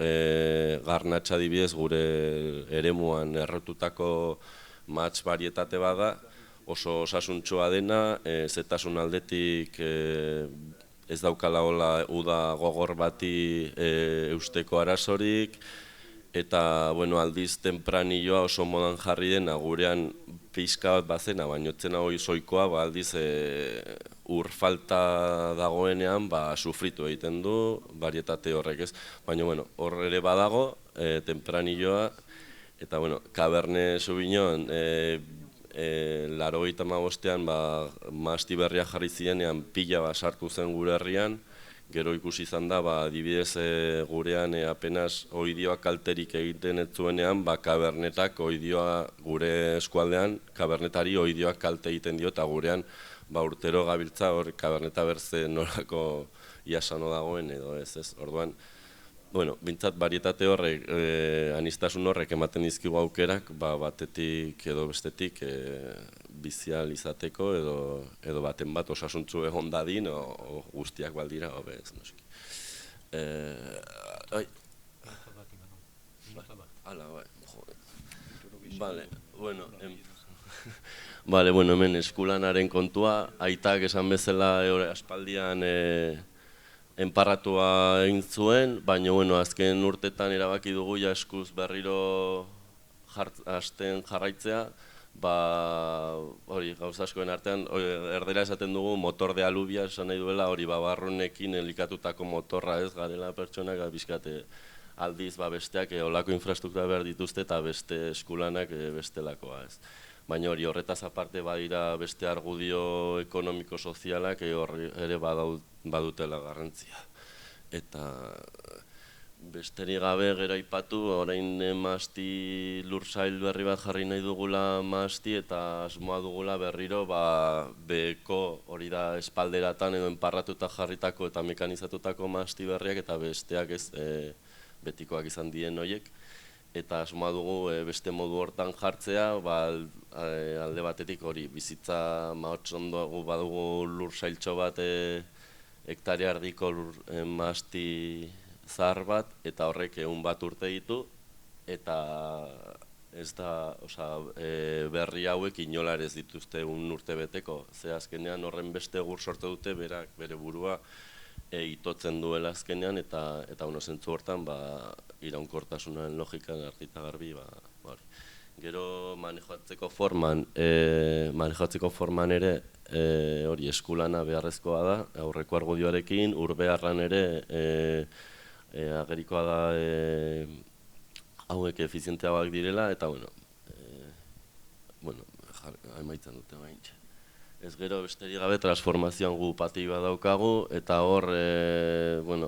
garnatxa adibidez gure eremuan errotutako matx barietate bada, oso osasuntxoa dena, zetasun aldetik ez daukala hola uda gogor bati eusteko arazorik, eta aldiz tempranilloa oso modan jarri dena gurean pixka bat bazena, baina etzena hori soikoa aldiz ur falta dagoenean sufritu egiten du barietate horrek ez. Baina hor ere badago tempranilloa eta Cabernet Sauvignon 85ean mahasti berria jarri zirenean pila sartu zen gure herrian. Gero ikusi izan da, adibidez gurean apenas oidioa kalterik egiten ez zuenean, Cabernetak oidioa gure eskualdean, Cabernetari oidioak kalte egiten dio eta gurean urtero gabiltza hor Caberneta berze norako iasano dagoen edo ez. Orduan, bintzat barietate horrek, anistasun horrek ematen dizkigu aukerak, batetik edo bestetik bizial izateko edo baten bat osasuntzu egon dadin o guztiak baldira hobe ez noski. Hemen eskulanaren kontua, aitak esan bezala aspaldian enparratua egin zuen, baina azken urtetan erabaki dugu eskuz berriro hasten jarraitzea, hori gauza askoen artean, erdera esaten dugu motor de alubia esan nahi duela, hori barrunekin elikatutako motorra ez garela pertsonak, bizkate aldiz besteak olako infrastruktura behar dituzte eta beste eskulanak bestelakoa ez. Baina hori horretaz aparte badira beste argudio ekonomiko-sozialak ere badutela garrantzia. Eta besterik gabe gero aipatu, orain mahasti lursail berri bat jarri nahi dugula mahasti eta asmoa dugula berriro beheko hori da espalderatan edo enparratuta jarritako eta mekanizatutako mahasti berriak eta besteak ez betikoak izan dien horiek. Eta asmoa dugu beste modu hortan jartzea, alde batetik hori bizitza mahotsondo badugu lursailtxo bat hektarea erdiko mahasti zahar bat, eta horrek 100 bat urte ditu, eta ez da, berri hauek inola ez dituzte 1 urte beteko. Ze azkenean horren beste egur sortu dute, berak bere burua itotzen duela azkenean, eta zentzu hortan iraunkortasunaren logikan argita garbi. Gero manejatzeko forman ere hori eskulana beharrezkoa da, aurreko argudioarekin, urbeharran ere agerikoa da hauek efizienteagoak direla, eta emaitzen dute baintxe. Ez gero besterik gabe transformazioan gu pati bat daukagu, eta hor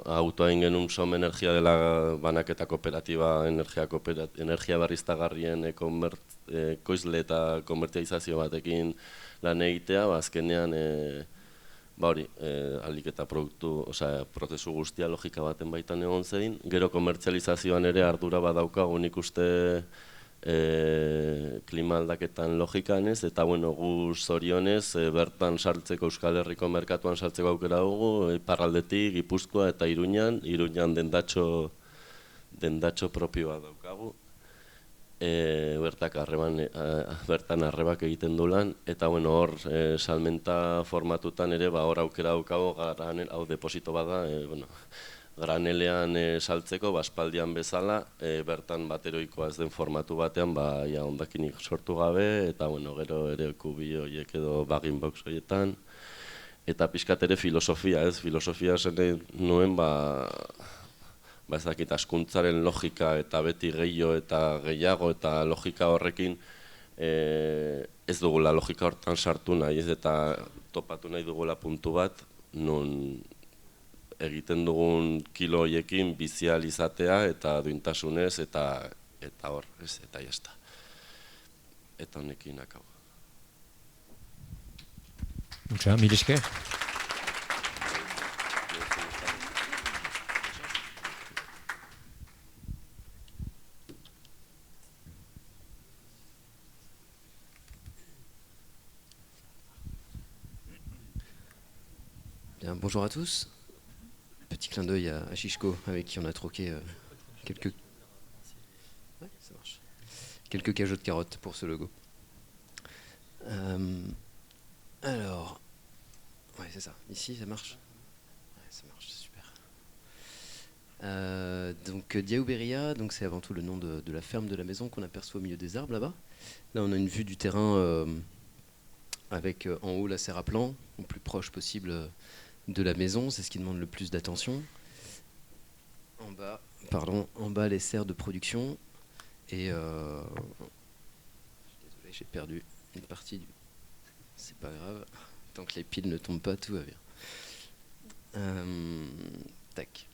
autoa egin genuen SOM Energia dela banaketa kooperatiba, energia berriztagarrien ekoizle eta komertzializazio batekin lan egitea, azkenean alik eta prozesu guztia logika baten baitan egon zedin. Gero komertzializazioan ere ardura bat daukagu nik uste klima aldaketan logikan ez, eta gu zorionez bertan sartzeko Euskal Herriko merkatuan sartzeko aukera dugu, iparraldetik, Gipuzkoa eta Iruñan dendatxo propioa daukagu. Bertan arrebak egiten du lan, eta hor salmenta formatutan ere hor aukera daukago hau deposito bada, granelean saltzeko, aspaldian bezala, bertan bateroikoa ez den formatu batean, hondakinik sortu gabe, eta gero ere kubi horiek edo bagging box horietan, eta pixkat ere filosofia zen nuen, ezakit askuntzaren logika eta beti gehiago eta gehiago eta logika horrekin ez dugula logika hortan sartu nahi ez eta topatu nahi dugula puntu bat non egiten dugun kilo horiekin bizial izatea eta duintasunez eta hor, ez, eta jazta. Eta honekin akabo. Mil esker. Bien, bonjour à tous. Petit clin d'œil à Chichko avec qui on a troqué quelques cajots de carottes pour ce logo. Alors, ouais c'est ça. Ici ça marche. Ouais, ça marche, super. Donc Diaouberia, donc c'est avant tout le nom de la ferme de la maison qu'on aperçoit au milieu des arbres là-bas. Là on a une vue du terrain avec en haut la serre à plan, au plus proche possible de la maison, c'est ce qui demande le plus d'attention. En bas, les serres de production et désolé, j'ai perdu une partie du. C'est pas grave, tant que les piles ne tombent pas, tout va bien. Tac.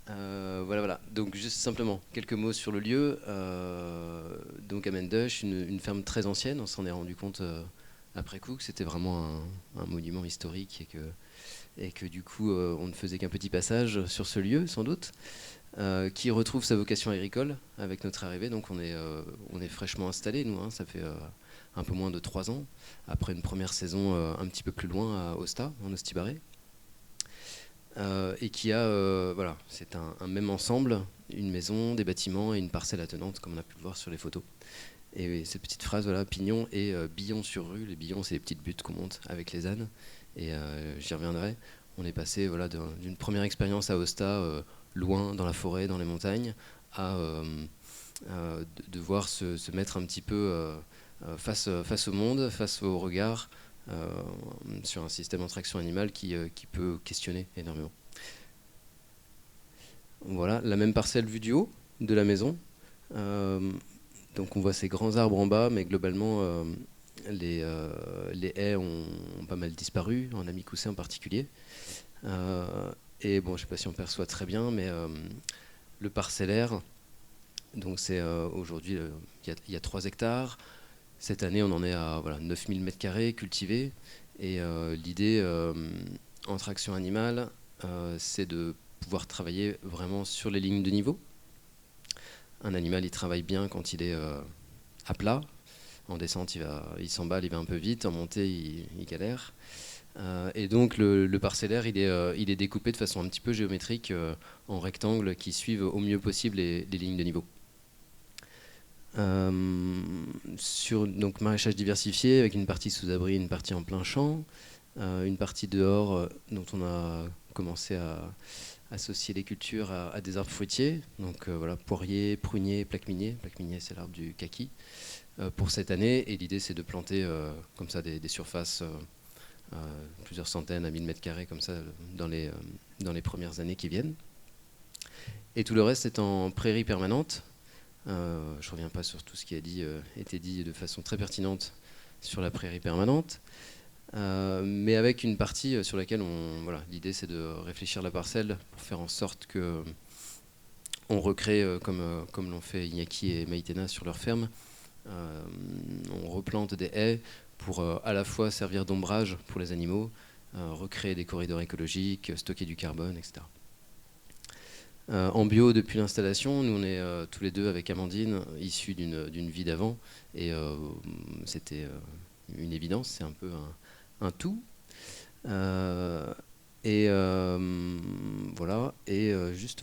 Voilà. Donc juste simplement quelques mots sur le lieu. Donc Amendush, une ferme très ancienne. On s'en est rendu compte après coup que c'était vraiment un monument historique et que du coup on ne faisait qu'un petit passage sur ce lieu sans doute, qui retrouve sa vocation agricole avec notre arrivée. Donc on est fraîchement installés nous, ça fait un peu moins de 3 ans, après une première saison un petit peu plus loin à Osta, en Ostibaré. Et qui a, voilà, c'est un même ensemble, une maison, des bâtiments et une parcelle attenante comme on a pu le voir sur les photos. Et cette petite phrase, voilà, pignon et billon sur rue. Les billons, c'est les petites buttes qu'on monte avec les ânes. Et j'y reviendrai. On est passé voilà, d'une première expérience à Osta, loin dans la forêt, dans les montagnes, à devoir se mettre un petit peu face au monde, face au regard, sur un système en traction animale qui peut questionner énormément. Voilà, la même parcelle vue du haut de la maison. Donc on voit ces grands arbres en bas, mais globalement les haies ont pas mal disparu, en Amicoussé en particulier. Et bon, je ne sais pas si on perçoit très bien, mais le parcellaire, donc c'est aujourd'hui, il y a 3 hectares. Cette année, on en est à 9000 m² cultivés. Et l'idée en traction animale, c'est de pouvoir travailler vraiment sur les lignes de niveau. Un animal, il travaille bien quand il est à plat. En descente, il s'emballe, il va un peu vite. En montée, il galère. Et donc, le parcellaire, il est découpé de façon un petit peu géométrique en rectangles qui suivent au mieux possible les lignes de niveau. Sur donc, maraîchage diversifié, avec une partie sous abri, une partie en plein champ, une partie dehors dont on a commencé à associer les cultures à des arbres fruitiers, donc poirier, prunier, plaque minier. Plaque minier, c'est l'arbre du kaki, pour cette année. Et l'idée, c'est de planter comme ça des surfaces, plusieurs centaines à 1000 m² comme ça, dans les premières années qui viennent. Et tout le reste est en prairie permanente. Je ne reviens pas sur tout ce qui a été dit de façon très pertinente sur la prairie permanente. Mais avec une partie sur laquelle l'idée c'est de réfléchir la parcelle pour faire en sorte que on recrée, comme l'ont fait Iñaki et Maïtena sur leur ferme, on replante des haies pour à la fois servir d'ombrage pour les animaux, recréer des corridors écologiques, stocker du carbone, etc. En bio, depuis l'installation, nous on est tous les deux avec Amandine, issus d'une vie d'avant, et c'était une évidence, c'est un peu un tout. Juste,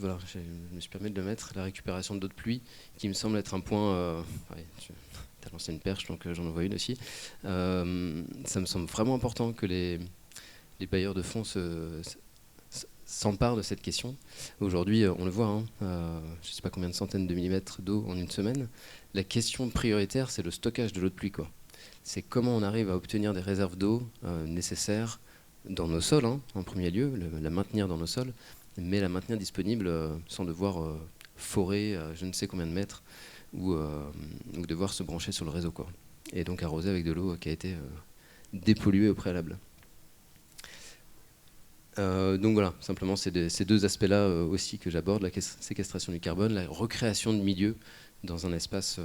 je me suis permis de le mettre, la récupération d'eau de pluie, qui me semble être un point... tu as lancé une perche, donc j'en envoie une aussi. Ça me semble vraiment important que les bailleurs de fonds s'emparent de cette question. Aujourd'hui, on le voit, je ne sais pas combien de centaines de millimètres d'eau en une semaine. La question prioritaire, c'est le stockage de l'eau de pluie, quoi. C'est comment on arrive à obtenir des réserves d'eau nécessaires dans nos sols, en premier lieu, la maintenir dans nos sols, mais la maintenir disponible sans devoir forer je ne sais combien de mètres ou devoir se brancher sur le réseau, quoi. Et donc arroser avec de l'eau qui a été dépolluée au préalable. Donc voilà, simplement ces 2 aspects-là aussi que j'aborde, la séquestration du carbone, la recréation de milieux dans un espace,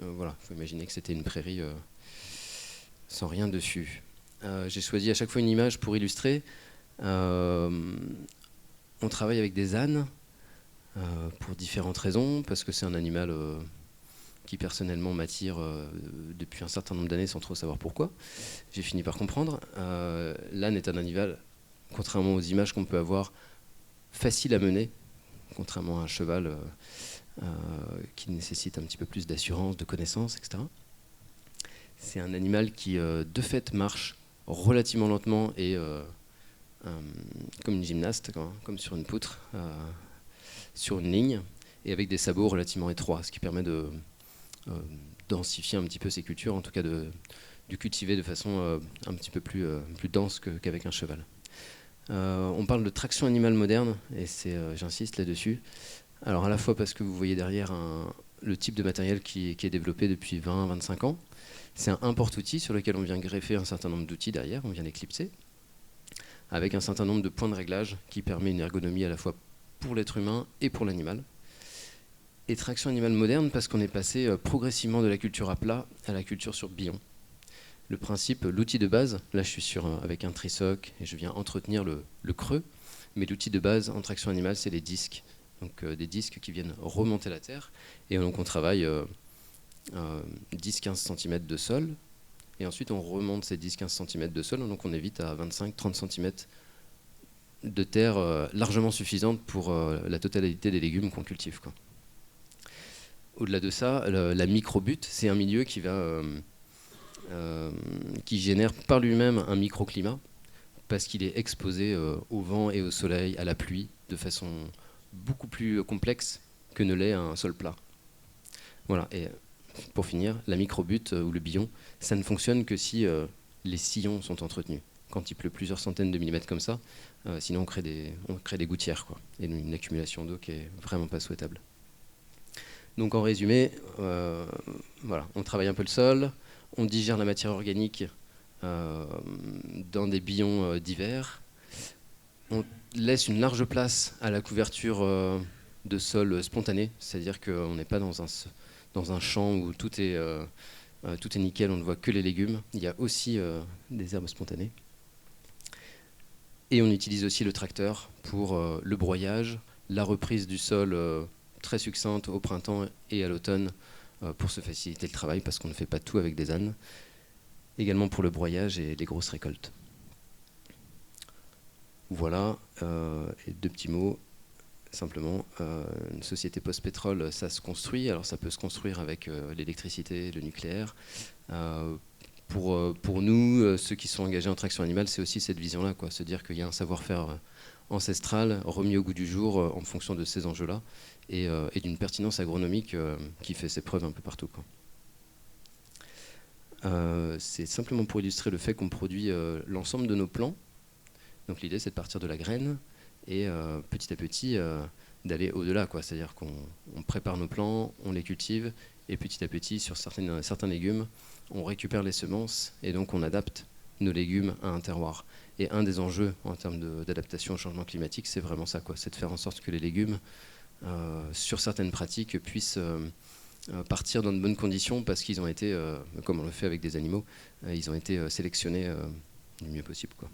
il faut imaginer que c'était une prairie sans rien dessus. J'ai choisi à chaque fois une image pour illustrer. On travaille avec des ânes pour différentes raisons, parce que c'est un animal qui personnellement m'attire depuis un certain nombre d'années sans trop savoir pourquoi. J'ai fini par comprendre. L'âne est un animal, contrairement aux images qu'on peut avoir, facile à mener, contrairement à un cheval qui nécessite un petit peu plus d'assurance, de connaissance, etc. C'est un animal qui, de fait, marche relativement lentement et comme une gymnaste, comme sur une poutre, sur une ligne, et avec des sabots relativement étroits, ce qui permet de densifier un petit peu ces cultures, en tout cas de cultiver de façon un petit peu plus dense qu'avec un cheval. On parle de traction animale moderne, et j'insiste là-dessus. Alors à la fois parce que vous voyez derrière le type de matériel qui est développé depuis 20-25 ans. C'est un porte-outil sur lequel on vient greffer un certain nombre d'outils derrière, on vient l'éclipser, avec un certain nombre de points de réglage qui permet une ergonomie à la fois pour l'être humain et pour l'animal. Et traction animale moderne parce qu'on est passé progressivement de la culture à plat à la culture sur billon. Le principe, l'outil de base, là je suis avec un trisoc et je viens entretenir le creux, mais l'outil de base en traction animale, c'est les disques. Donc des disques qui viennent remonter la terre, et donc on travaille 10-15 cm de sol, et ensuite on remonte ces 10-15 cm de sol, donc on évite à 25-30 cm de terre largement suffisante pour la totalité des légumes qu'on cultive, quoi. Au-delà de ça, la microbute, c'est un milieu qui génère par lui-même un microclimat, parce qu'il est exposé au vent et au soleil, à la pluie, de façon beaucoup plus complexe que ne l'est un sol plat. Voilà, et pour finir, la microbute ou le billon, ça ne fonctionne que si les sillons sont entretenus. Quand il pleut plusieurs centaines de millimètres comme ça, sinon on crée des gouttières, quoi, et une accumulation d'eau qui est vraiment pas souhaitable. Donc en résumé, on travaille un peu le sol, on digère la matière organique dans des billons divers. on laisse une large place à la couverture de sol spontané, c'est-à-dire qu'on n'est pas dans un champ où tout est nickel, on ne voit que les légumes. Il y a aussi des herbes spontanées. Et on utilise aussi le tracteur pour le broyage, la reprise du sol très succincte au printemps et à l'automne pour se faciliter le travail parce qu'on ne fait pas tout avec des ânes. Également pour le broyage et les grosses récoltes. Voilà, et 2 petits mots. Simplement, une société post-pétrole, ça se construit. Alors ça peut se construire avec l'électricité, le nucléaire. Pour nous, ceux qui sont engagés en traction animale, c'est aussi cette vision-là, quoi. Se dire qu'il y a un savoir-faire ancestral remis au goût du jour en fonction de ces enjeux-là et d'une pertinence agronomique qui fait ses preuves un peu partout, quoi. C'est simplement pour illustrer le fait qu'on produit l'ensemble de nos plants. Donc l'idée, c'est de partir de la graine et petit à petit d'aller au-delà, quoi. C'est-à-dire qu'on prépare nos plants, on les cultive et petit à petit, sur certains légumes, on récupère les semences et donc on adapte nos légumes à un terroir. Et un des enjeux en termes d'adaptation au changement climatique, c'est vraiment ça, quoi. C'est de faire en sorte que les légumes, sur certaines pratiques, puissent partir dans de bonnes conditions parce qu'ils ont été, comme on le fait avec des animaux, ils ont été sélectionnés du mieux possible, quoi.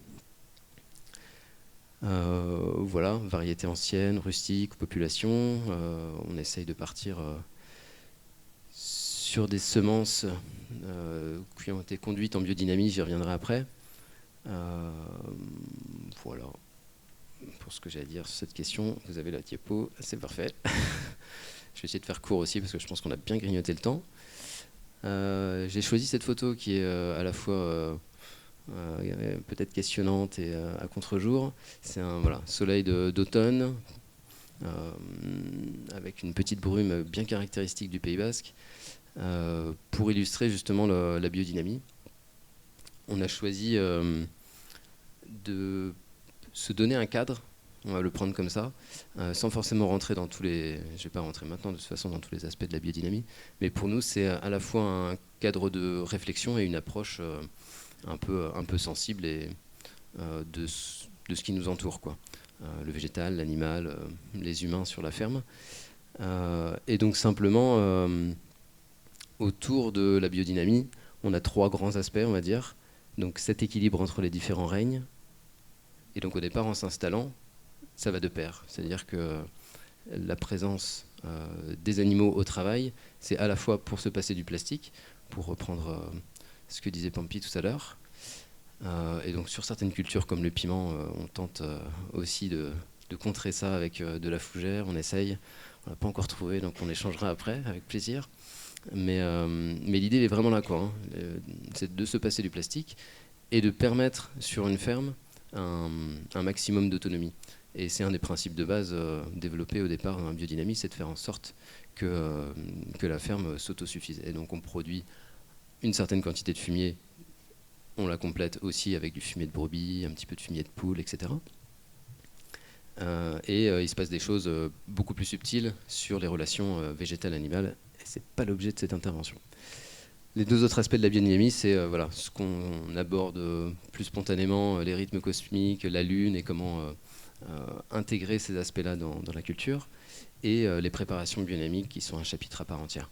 Voilà, variété ancienne, rustique, population. On essaye de partir sur des semences qui ont été conduites en biodynamie, j'y reviendrai après. Voilà, pour ce que j'ai à dire sur cette question, vous avez la diapo, c'est parfait. Je vais essayer de faire court aussi parce que je pense qu'on a bien grignoté le temps. J'ai choisi cette photo qui est à la fois peut-être questionnante et à contre-jour. C'est un soleil d'automne avec une petite brume bien caractéristique du Pays Basque pour illustrer justement la biodynamie. On a choisi de se donner un cadre, on va le prendre comme ça, sans forcément rentrer dans tous les... Je ne vais pas rentrer maintenant de toute façon dans tous les aspects de la biodynamie, mais pour nous c'est à la fois un cadre de réflexion et une approche un peu sensible et, de ce qui nous entoure, quoi. Le végétal, l'animal, les humains sur la ferme. Et donc simplement, autour de la biodynamie, on a 3 grands aspects, on va dire. Donc cet équilibre entre les différents règnes. Et donc au départ, en s'installant, ça va de pair. C'est-à-dire que la présence des animaux au travail, c'est à la fois pour se passer du plastique, pour reprendre ce que disait Pampi tout à l'heure. Et donc sur certaines cultures comme le piment, on tente aussi de contrer ça avec de la fougère, on essaye. On n'a pas encore trouvé, donc on échangera après, avec plaisir. Mais l'idée est vraiment là, quoi, hein. C'est de se passer du plastique et de permettre sur une ferme un maximum d'autonomie. Et c'est un des principes de base développés au départ dans la biodynamie, c'est de faire en sorte que la ferme s'autosuffise. Et donc on produit une certaine quantité de fumier, on la complète aussi avec du fumier de brebis, un petit peu de fumier de poule, etc. Il se passe des choses beaucoup plus subtiles sur les relations végétales-animales, et ce n'est pas l'objet de cette intervention. Les 2 autres aspects de la biodynamie, c'est ce qu'on aborde plus spontanément, les rythmes cosmiques, la Lune, et comment intégrer ces aspects-là dans la culture, et les préparations biodynamiques qui sont un chapitre à part entière.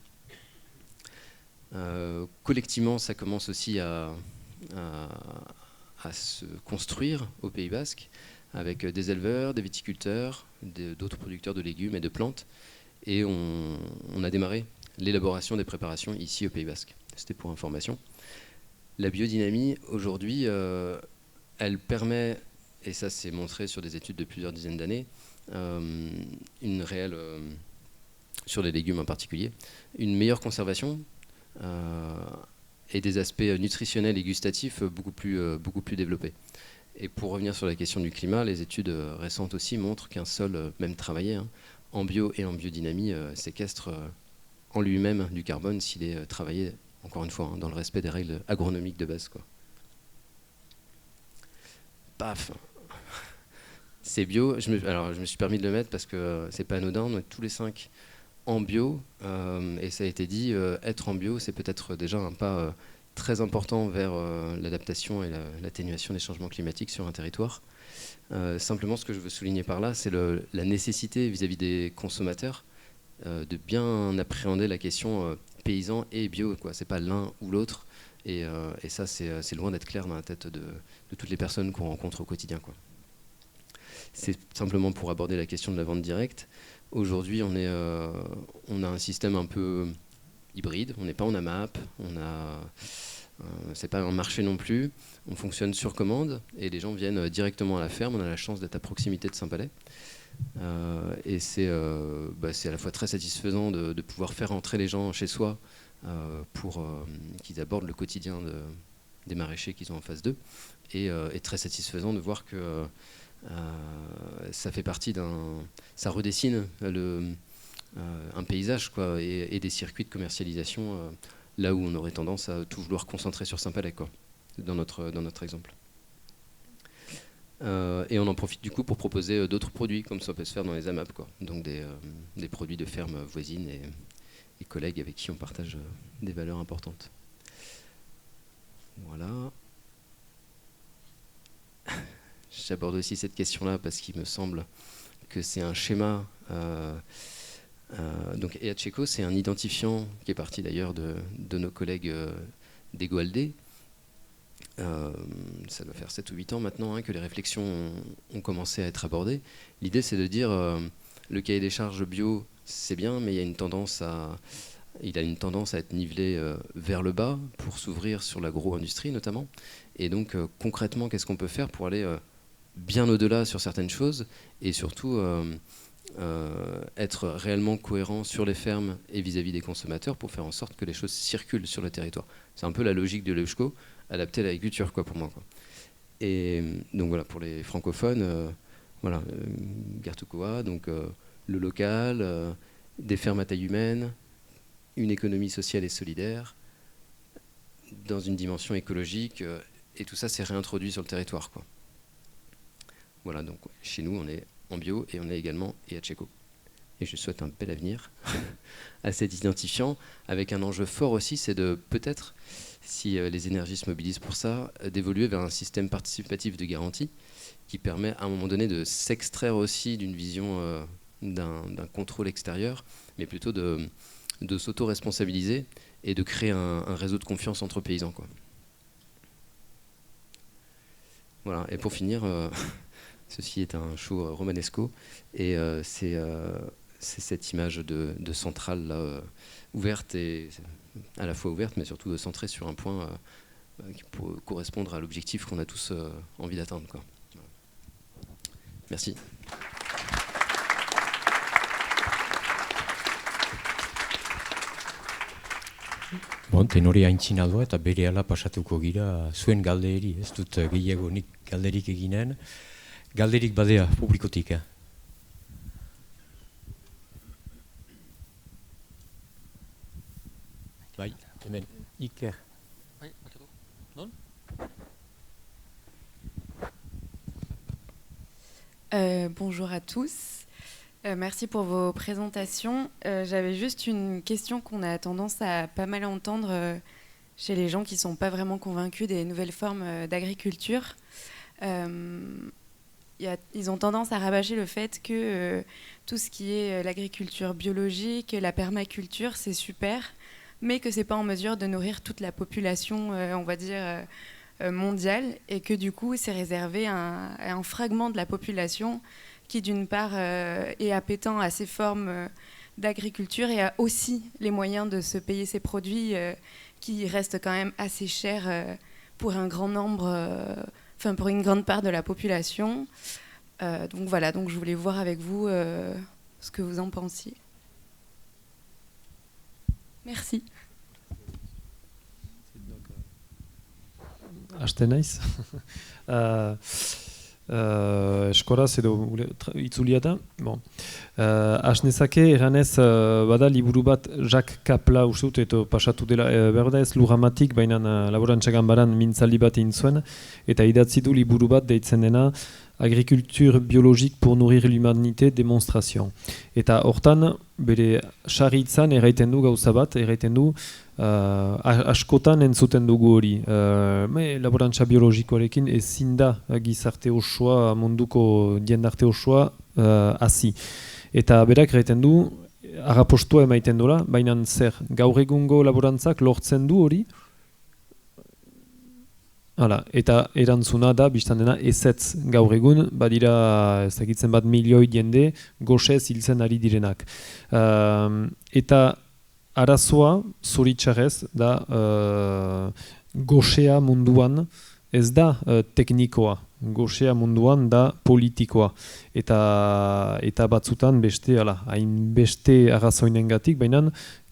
Collectivement, ça commence aussi à se construire au Pays Basque, avec des éleveurs, des viticulteurs, d'autres producteurs de légumes et de plantes. Et on a démarré l'élaboration des préparations ici au Pays Basque. C'était pour information. La biodynamie, aujourd'hui, elle permet, et ça c'est montré sur des études de plusieurs dizaines d'années, une réelle, sur les légumes en particulier, une meilleure conservation et des aspects nutritionnels et gustatifs beaucoup plus développés. Et pour revenir sur la question du climat, les études récentes aussi montrent qu'un sol, même travaillé, en bio et en biodynamie, séquestre en lui-même du carbone s'il est travaillé, encore une fois, dans le respect des règles agronomiques de base, quoi. Paf. C'est bio. Je me suis permis de le mettre parce que c'est pas anodin. On est tous les 5 en bio, et ça a été dit, être en bio, c'est peut-être déjà un pas très important vers l'adaptation et l'atténuation des changements climatiques sur un territoire. Simplement, ce que je veux souligner par là, c'est la nécessité vis-à-vis des consommateurs de bien appréhender la question paysan et bio. Ce n'est pas l'un ou l'autre. Et ça, c'est loin d'être clair dans la tête de toutes les personnes qu'on rencontre au quotidien, quoi. C'est simplement pour aborder la question de la vente directe. Aujourd'hui, on a un système un peu hybride. On n'est pas en AMAP, c'est pas un marché non plus. On fonctionne sur commande et les gens viennent directement à la ferme. On a la chance d'être à proximité de Saint-Palais. Et c'est à la fois très satisfaisant de pouvoir faire entrer les gens chez soi pour qu'ils abordent le quotidien des maraîchers qu'ils ont en face d'eux. Et très satisfaisant de voir que ça fait partie ça redessine un paysage, quoi, et des circuits de commercialisation là où on aurait tendance à tout vouloir concentrer sur Saint-Palais, quoi, dans notre exemple. Et on en profite du coup pour proposer d'autres produits, comme ça peut se faire dans les AMAP, quoi. Donc des produits de fermes voisines et collègues avec qui on partage des valeurs importantes. Voilà. J'aborde aussi cette question-là parce qu'il me semble que c'est un schéma. Donc EACHECO, c'est un identifiant qui est parti d'ailleurs de nos collègues d'Egoaldé. Ça doit faire 7 ou 8 ans maintenant que les réflexions ont commencé à être abordées. L'idée, c'est de dire le cahier des charges bio, c'est bien, mais il a une tendance à être nivelé vers le bas pour s'ouvrir sur l'agro-industrie notamment. Et donc concrètement, qu'est-ce qu'on peut faire pour aller bien au-delà sur certaines choses et surtout être réellement cohérent sur les fermes et vis-à-vis des consommateurs pour faire en sorte que les choses circulent sur le territoire. C'est un peu la logique de l'EUSCO, adaptée à l'agriculture, quoi, pour moi, quoi. Et donc voilà, pour les francophones, Gartukoa, donc le local, des fermes à taille humaine, une économie sociale et solidaire, dans une dimension écologique, et tout ça s'est réintroduit sur le territoire, quoi. Voilà, donc chez nous, on est en bio et on est également EACHECO. Et je souhaite un bel avenir à cet identifiant, avec un enjeu fort aussi, c'est de peut-être, si les énergies se mobilisent pour ça, d'évoluer vers un système participatif de garantie qui permet à un moment donné de s'extraire aussi d'une vision d'un contrôle extérieur, mais plutôt de s'auto-responsabiliser et de créer un réseau de confiance entre paysans, quoi. Voilà, et pour finir... Ceci est un show romanesco et c'est cette image de centrale là, ouverte et à la fois ouverte mais surtout centrée sur un point qui peut correspondre à l'objectif qu'on a tous envie d'atteindre, quoi. Merci. Bon, tenore aintzina doa eta berehala pasatuko gira zuen galderi, ez dut gehiago nik galderik eginen. Galderik badea publikotik. Bai, hemen, Iker. Non ? Bonjour à tous. Merci pour vos présentations. J'avais juste une question qu'on a tendance à pas mal entendre chez les gens qui ne sont pas vraiment convaincus des nouvelles formes d'agriculture. Ils ont tendance à rabâcher le fait que tout ce qui est l'agriculture biologique, la permaculture, c'est super, mais que ce n'est pas en mesure de nourrir toute la population, on va dire, mondiale, et que du coup, c'est réservé à un fragment de la population qui, d'une part, est appétant à ces formes d'agriculture et a aussi les moyens de se payer ces produits qui restent quand même assez chers pour un grand nombre... pour une grande part de la population. Donc voilà, donc je voulais voir avec vous ce que vous en pensiez. Merci. Hasten naiz. Eskoraz edo itzulia da. Bon. Hasnezake eranez bada liburu bat Jacques Kapla uste dut eta pasatu dela berda ez Luramatik, baina laborantzagan baran mintzaldi bat egin zuen eta idatzi du liburu bat deitzen dena Agriculture biologique pour nourrir l'humanité, démonstration. Eta hortan, bere sarritzan erraiten du gauza bat, erraiten du askotan entzuten dugu hori. Laborantza biologikoarekin ezin da gizarte osoa, munduko jendarte osoa hazi. Eta berak erraiten du, arrapostua emaiten dola, baina zer, gaur egungo laborantzak lortzen du hori, hala, eta erantzuna da, biztan dena, ezetz gaur egun, badira ezagitzen bat milioi jende, goxez hiltzen ari direnak. Eta arazoa, zoritxarrez, da goxea munduan, ez da teknikoa, goxea munduan da politikoa. Eta batzutan beste, hainbeste arrazoinengatik, baina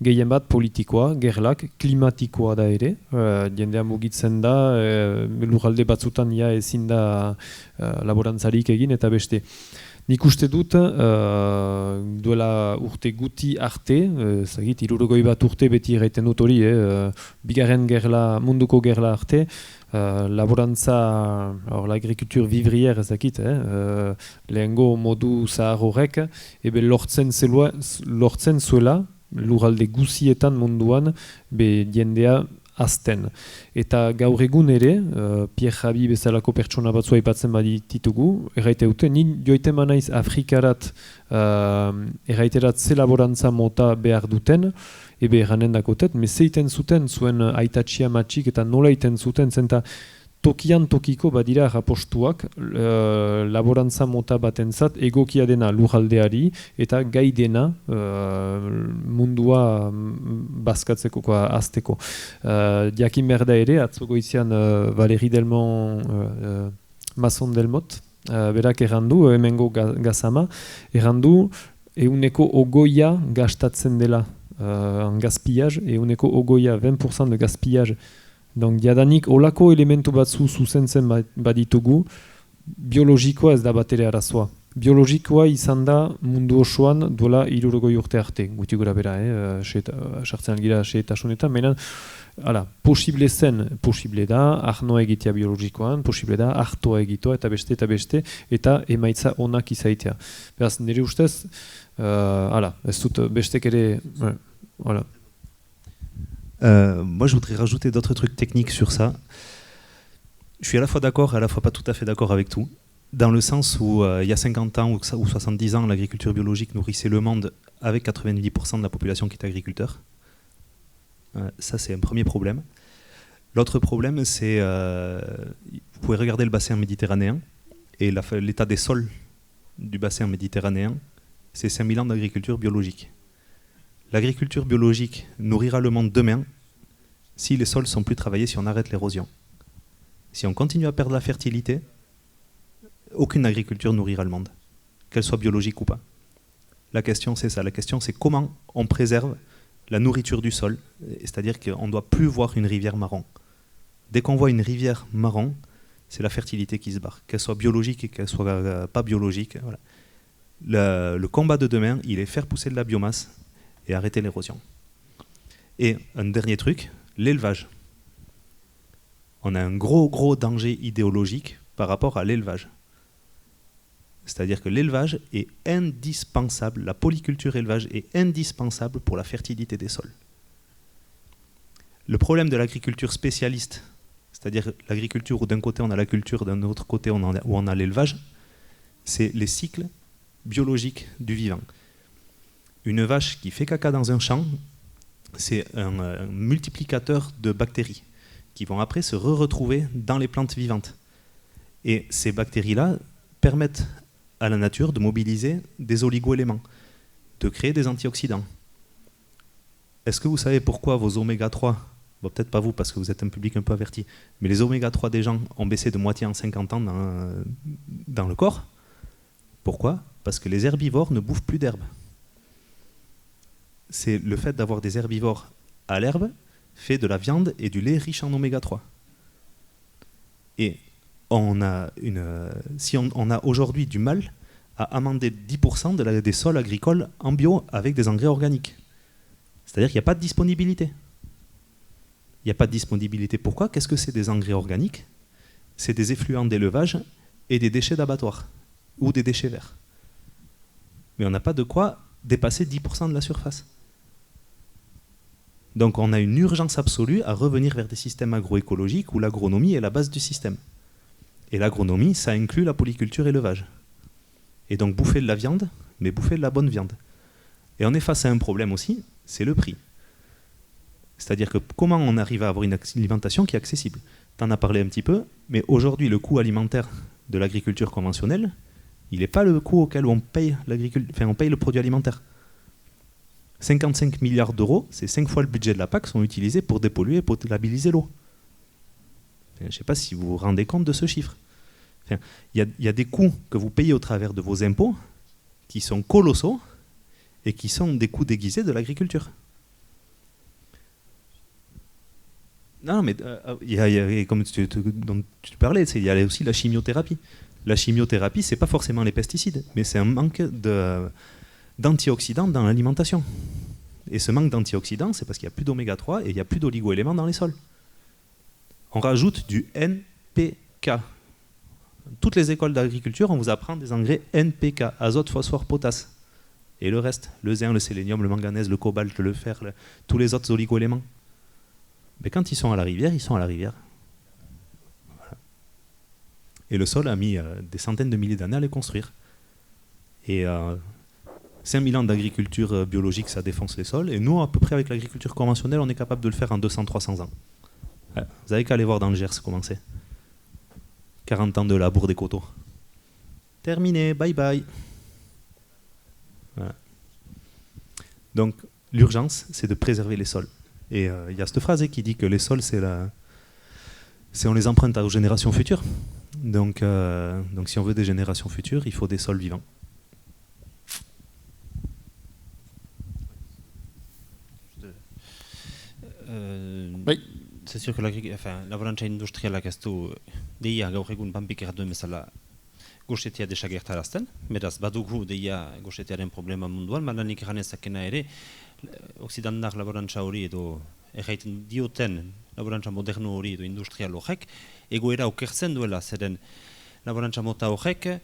gehien bat politikoa, gerlak, klimatikoa da ere, jendea mugitzen da, lurralde batzutan ja ezin da laborantzarik egin eta beste. Nik uste dut, duela urte guti arte, zagit, 60 urte beti erraiten dut hori, bigarren gerla, munduko gerla arte, laborantza, l'agriculture vivrière ezakit, lehengo modu zahar horrek, lortzen zuela, lurralde guzietan munduan, jendea azten. Eta gaur egun ere, Pierre Javi bezalako pertsona batzua aipatzen baditugu, erraite dute, ni joiten manaiz Afrikarat erraiterat ze laborantza mota behar duten, erranen dakotet, meseiten zuten zuen aitatxia matxik eta nola iten zuten, zenta tokian tokiko badira rapostuak laborantza mota batentzat egokia dena lurraldeari eta gai dena mundua bazkatzeko, azteko. Jakin berda ere, atzo goizian Valérie Delmont, Mason Delmot, berak errandu, hemengo gazama, errandu, euneko ogoia gastatzen dela en gaspillage, euneko ogoia 20% de gaspillage. Donc, jadanik, olako elementu batzu zuzentzen baditugu, biologikoa ez da batere arazoa. Biologikoa izan da mundu osoan duela 60 urte arte, guti gura bera, sartzen algira xeetasunetan, baina, posible zen, posible da, arnoa egitea biologikoan, posible da, artoa egitea, eta beste, eta emaitza onak izaitea. Beraz, nire ustez, ez dut bestek ere, voilà. Moi, je voudrais rajouter d'autres trucs techniques sur ça. Je suis à la fois d'accord et à la fois pas tout à fait d'accord avec tout. Dans le sens où, il y a 50 ans ou 70 ans, l'agriculture biologique nourrissait le monde avec 90% de la population qui est agriculteur. Ça, c'est un premier problème. L'autre problème, c'est... vous pouvez regarder le bassin méditerranéen et l'état des sols du bassin méditerranéen, c'est 5000 ans d'agriculture biologique. L'agriculture biologique nourrira le monde demain si les sols sont plus travaillés, si on arrête l'érosion. Si on continue à perdre la fertilité, aucune agriculture nourrira le monde, qu'elle soit biologique ou pas. La question, c'est ça. La question, c'est comment on préserve la nourriture du sol, c'est-à-dire qu'on ne doit plus voir une rivière marron. Dès qu'on voit une rivière marron, c'est la fertilité qui se barre, qu'elle soit biologique et qu'elle soit pas biologique. Voilà. Le combat de demain, il est faire pousser de la biomasse et arrêter l'érosion. Et un dernier truc, l'élevage. On a un gros danger idéologique par rapport à l'élevage. C'est-à-dire que l'élevage est indispensable, la polyculture élevage est indispensable pour la fertilité des sols. Le problème de l'agriculture spécialiste, c'est-à-dire l'agriculture où d'un côté on a la culture, d'un autre côté où on a l'élevage, c'est les cycles biologiques du vivant. Une vache qui fait caca dans un champ, c'est un multiplicateur de bactéries qui vont après se retrouver dans les plantes vivantes. Et ces bactéries-là permettent à la nature de mobiliser des oligo-éléments, de créer des antioxydants. Est-ce que vous savez pourquoi vos oméga 3, bon, peut-être pas vous parce que vous êtes un public un peu averti, mais les oméga 3 des gens ont baissé de moitié en 50 ans dans le corps? Pourquoi? Parce que les herbivores ne bouffent plus d'herbe. C'est le fait d'avoir des herbivores à l'herbe fait de la viande et du lait riche en oméga 3. Et si on a aujourd'hui du mal à amender 10% des sols agricoles en bio avec des engrais organiques. C'est-à-dire qu'il n'y a pas de disponibilité. Il n'y a pas de disponibilité. Pourquoi? Qu'est-ce que c'est des engrais organiques? C'est des effluents d'élevage et des déchets d'abattoir ou des déchets verts. Mais on n'a pas de quoi dépasser 10% de la surface. Donc on a une urgence absolue à revenir vers des systèmes agroécologiques où l'agronomie est la base du système. Et l'agronomie, ça inclut la polyculture et l'élevage. Et donc bouffer de la viande, mais bouffer de la bonne viande. Et on est face à un problème aussi, c'est le prix. C'est-à-dire que comment on arrive à avoir une alimentation qui est accessible? Tu en as parlé un petit peu, mais aujourd'hui le coût alimentaire de l'agriculture conventionnelle, il n'est pas le coût auquel on paye on paye le produit alimentaire. 55 milliards d'euros, c'est 5 fois le budget de la PAC, sont utilisés pour dépolluer et potabiliser l'eau. Je ne sais pas si vous vous rendez compte de ce chiffre. Il y a des coûts que vous payez au travers de vos impôts qui sont colossaux et qui sont des coûts déguisés de l'agriculture. Non, mais comme dont tu parlais, il y a aussi la chimiothérapie. La chimiothérapie, ce n'est pas forcément les pesticides, mais c'est un manque d'antioxydants dans l'alimentation. Et ce manque d'antioxydants, c'est parce qu'il n'y a plus d'oméga 3 et il n'y a plus d'oligo-éléments dans les sols. On rajoute du NPK. Toutes les écoles d'agriculture, on vous apprend des engrais NPK, azote, phosphore, potasse. Et le reste, le zinc, le sélénium, le manganèse, le cobalt, le fer, tous les autres oligo-éléments. Mais quand ils sont à la rivière, ils sont à la rivière. Voilà. Et le sol a mis des centaines de milliers d'années à les construire. Et 5000 ans d'agriculture biologique, ça défonce les sols. Et nous, à peu près avec l'agriculture conventionnelle, on est capable de le faire en 200-300 ans. Ouais. Vous n'avez qu'à aller voir dans le Gers comment c'est. 40 ans de labour des coteaux. Terminé, bye bye. Voilà. Donc, l'urgence, c'est de préserver les sols. Et il y a cette phrase qui dit que les sols, on les emprunte aux générations futures. Donc si on veut des générations futures, il faut des sols vivants. Oui. C'est sûr que laborantza industrialak ez du deia gaur egun panpik erratuen bezala gosetea desagertarazten, beraz badugu deia gosetearen problema munduan, baina nik eranezakena ere oksidandar laborantza hori edo erraiten dioten laborantza moderno hori edo industrial horrek egoera okertzen duela, zeren laborantza mota horrek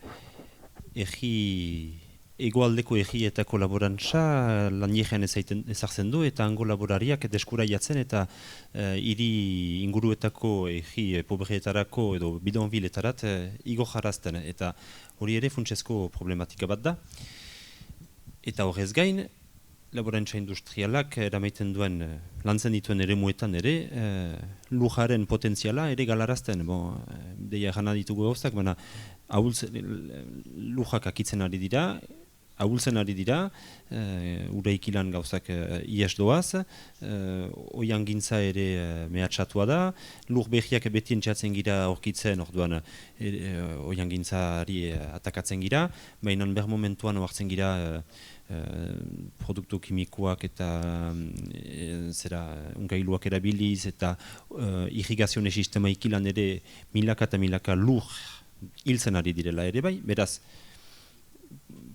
egoaldeko egietako laborantza laniegean ezartzen du eta hango laborariak deskuraiatzen eta hiri inguruetako egi pobrietarako edo bidonbiletarat igo jarazten eta hori ere funtsezko problematika bat da. Eta horrez gain, laborantza industrialak eramaiten duen lantzen dituen eremuetan ere lujaren potentziala ere galarazten. Deia gana ditugu gauztak, baina lujak akitzen ari dira, ahultzen ari dira, uraikilan gauzak ies doaz, oian gintza ere mehatxatua da, lur behiak beti entxatzen gira aurkitzen, orduan oian gintzari atakatzen gira, baina ber momentuan oartzen gira produktu kimikoak eta ungailuak erabiliz eta irrigazione sistema ikilan ere milaka eta milaka lur hiltzen ari direla ere bai, beraz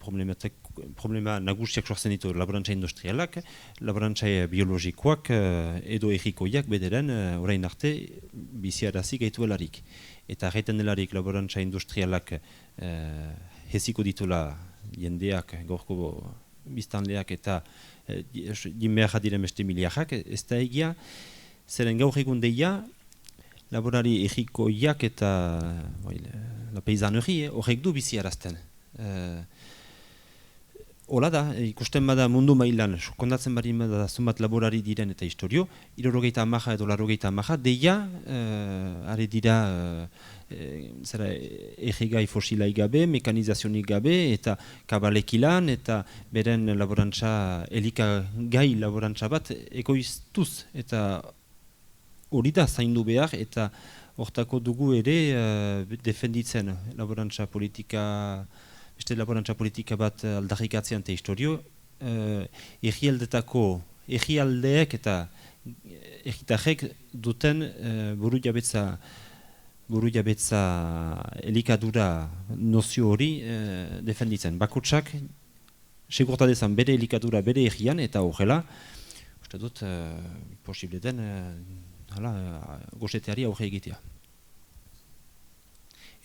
problema nagusiak sortzen ditu laborantza industrialak, laborantza biologikoak edo egikoiak bederen orain arte biziarazi gaituelarik. Eta gaiten delarik laborantza industrialak heziko ditula jendeak, gaurko biztanleak eta jinbeak diren beste miliarrak, ez da egia, zeren gaur egun deia laborari egikoiak eta la peizanerie horrek du biziarazten. Hola da, ikusten bada mundu mailan, kondatzen bari bada zumat laborari diren eta historio, 70 edo 80 deia, are dira egigai fosilai gabe, mekanizazionik gabe, eta kabalekilan, eta beren laborantza, elikagai laborantza bat ekoiztuz, eta hori da zaindu behar, eta hortako dugu ere defenditzen laborantza politika, beste laborantza politika bat aldarrikatzean eta historio, egialdeek eta egitarrek duten buru jabetza elikadura nozio hori defenditzen. Bakotsak segurta dezan bere elikadura bere egian eta horrela, uste dut, posible den goseteari aurre egitea.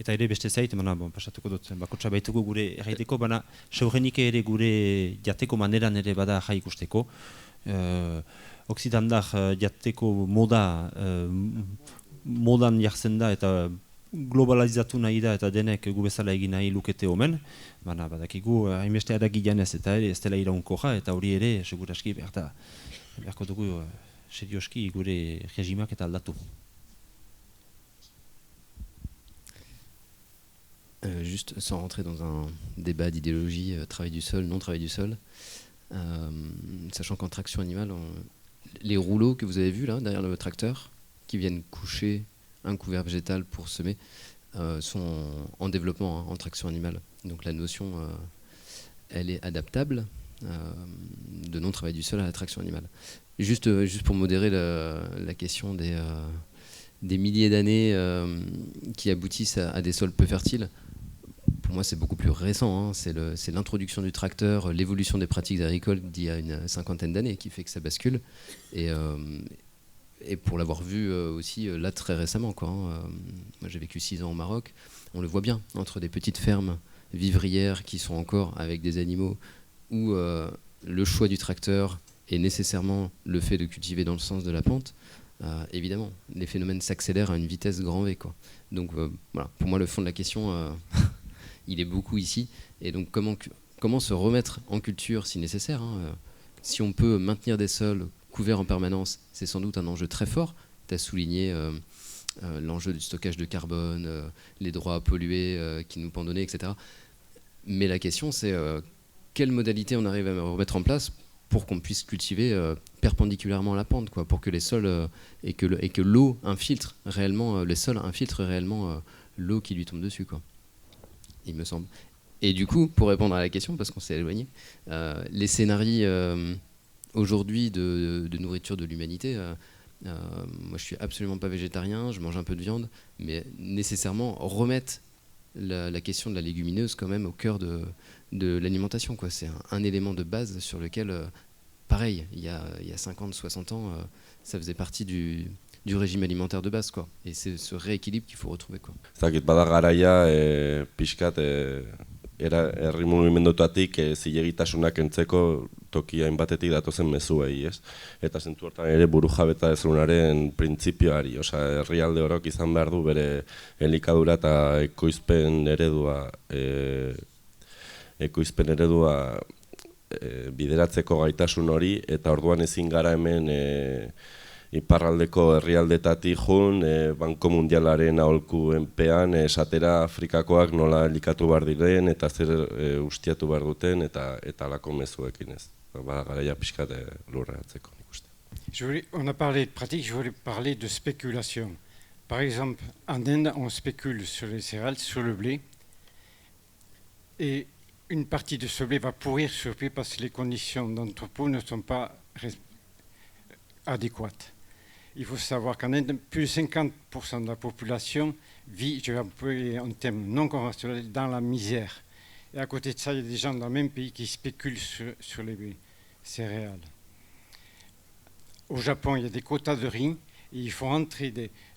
Eta ere beste zait, pasatuko dut, bakotsa baituko gure erraiteko, baina seurrenik ere gure jateko maneran ere bada jai ikusteko. Okzidandar jateko modan jartzen da eta globalizatu nahi da eta denek gu bezala egin nahi lukete omen, baina badakigu hainbeste aragian ez eta ere ez dela iraunkoja eta hori ere seguraski beharko dugu serioski gure regimak eta aldatu. Juste sans rentrer dans un débat d'idéologie, travail du sol, non travail du sol, sachant qu'en traction animale, les rouleaux que vous avez vus là derrière le tracteur, qui viennent coucher un couvert végétal pour semer, sont en développement en traction animale. Donc la notion, elle est adaptable de non-travail du sol à la traction animale. Juste pour modérer la question des milliers d'années qui aboutissent à des sols peu fertiles, pour moi c'est beaucoup plus récent, c'est l'introduction du tracteur, l'évolution des pratiques agricoles d'il y a une cinquantaine d'années qui fait que ça bascule. Et pour l'avoir vu aussi là très récemment, moi j'ai vécu 6 ans au Maroc, on le voit bien, entre des petites fermes vivrières qui sont encore avec des animaux, où le choix du tracteur est nécessairement le fait de cultiver dans le sens de la pente, évidemment, les phénomènes s'accélèrent à une vitesse grand V. Donc voilà, pour moi le fond de la question, il est beaucoup ici, et donc comment se remettre en culture si nécessaire, si on peut maintenir des sols couverts en permanence, c'est sans doute un enjeu très fort. Tu as souligné l'enjeu du stockage de carbone, les droits à polluer qui nous pendonnaient, etc. Mais la question, c'est quelle modalité on arrive à remettre en place pour qu'on puisse cultiver perpendiculairement à la pente, pour que les sols et que l'eau infiltre réellement, les sols infiltrent réellement l'eau qui lui tombe dessus, il me semble. Et du coup, pour répondre à la question, parce qu'on s'est éloigné, les scénarios aujourd'hui de nourriture de l'humanité, moi je suis absolument pas végétarien, je mange un peu de viande, mais nécessairement remettre la question de la légumineuse quand même au cœur de l'alimentation. C'est un élément de base sur lequel, pareil, il y a 50, 60 ans, ça faisait partie du régime alimentaire de base. Et c'est ce rééquilibre qu'il faut retrouver. Zakit bada garaia pixkat herri mugimendutatik zilegitasunak entzeko toki hainbatetik datozen mezuei, ez? Eta zentzu hortan ere burujabetasunaren printzipioari, herrialde orok izan behar du bere elikadura eta ekoizpen eredua bideratzeko gaitasun hori, eta orduan ezin gara hemen iparraldeko herrialdetatik jun, Banko Mundialaren aholkuenpean esatera Afrikakoak nola elikatu behar diren eta zer ustiatu behar duten eta alako mezuekin ez. Garaia pixkat lurratzeko nik uste. On a parlé de pratique, je voulais parler de spéculation. Par exemple, en Inde, on spécule sur les céréales, sur le blé, et une partie de ce blé va pourrir sur le blé parce que les conditions d'entrepôt ne sont pas adéquates. Il faut savoir qu'en Inde, plus de 50% de la population vit, je vais employer un terme non conventionnel, dans la misère. Et à côté de ça, il y a des gens dans le même pays qui spéculent sur les céréales. Au Japon, il y a des quotas de riz et il faut entrer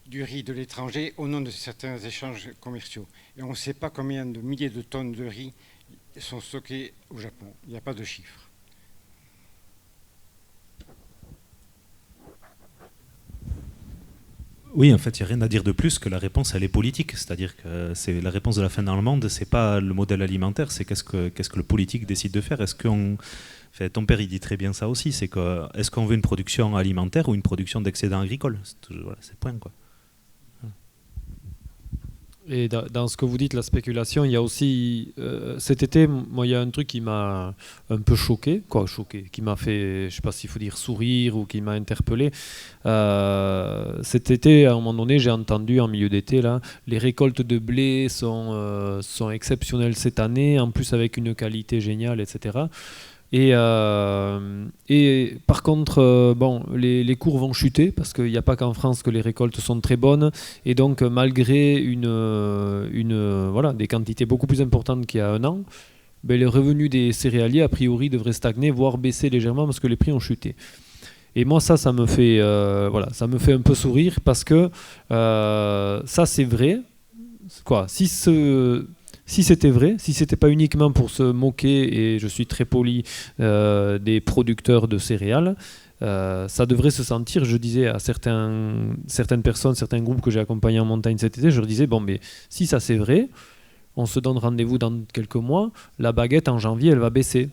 du riz de l'étranger au nom de certains échanges commerciaux. Et on ne sait pas combien de milliers de tonnes de riz sont stockées au Japon. Il n'y a pas de chiffre. Oui, en fait, il n'y a rien à dire de plus que la réponse, elle est politique. C'est-à-dire que c'est la réponse de la fin allemande, c'est pas le modèle alimentaire, c'est qu'est-ce que le politique décide de faire. Ton père, il dit très bien ça aussi, c'est que est-ce qu'on veut une production alimentaire ou une production d'excédents agricoles? C'est le point, Et dans ce que vous dites, la spéculation, il y a aussi, cet été, moi, il y a un truc qui m'a un peu choqué, qui m'a fait, je ne sais pas s'il faut dire sourire ou qui m'a interpellé. Cet été, à un moment donné, j'ai entendu en milieu d'été, là, les récoltes de blé sont exceptionnelles cette année, en plus avec une qualité géniale, etc. Et par contre, les cours vont chuter parce qu'il n'y a pas qu'en France que les récoltes sont très bonnes. Et donc, malgré des quantités beaucoup plus importantes qu'il y a un an, les revenus des céréaliers, a priori, devraient stagner, voire baisser légèrement parce que les prix ont chuté. Et moi, ça me fait un peu sourire parce que ça, c'est vrai. quoi, si c'était vrai, si c'était pas uniquement pour se moquer, et je suis très poli, des producteurs de céréales, ça devrait se sentir. Je disais à certaines personnes, certains groupes que j'ai accompagnés en montagne cet été, je leur disais, bon, mais si ça c'est vrai, on se donne rendez-vous dans quelques mois, la baguette en janvier, elle va baisser.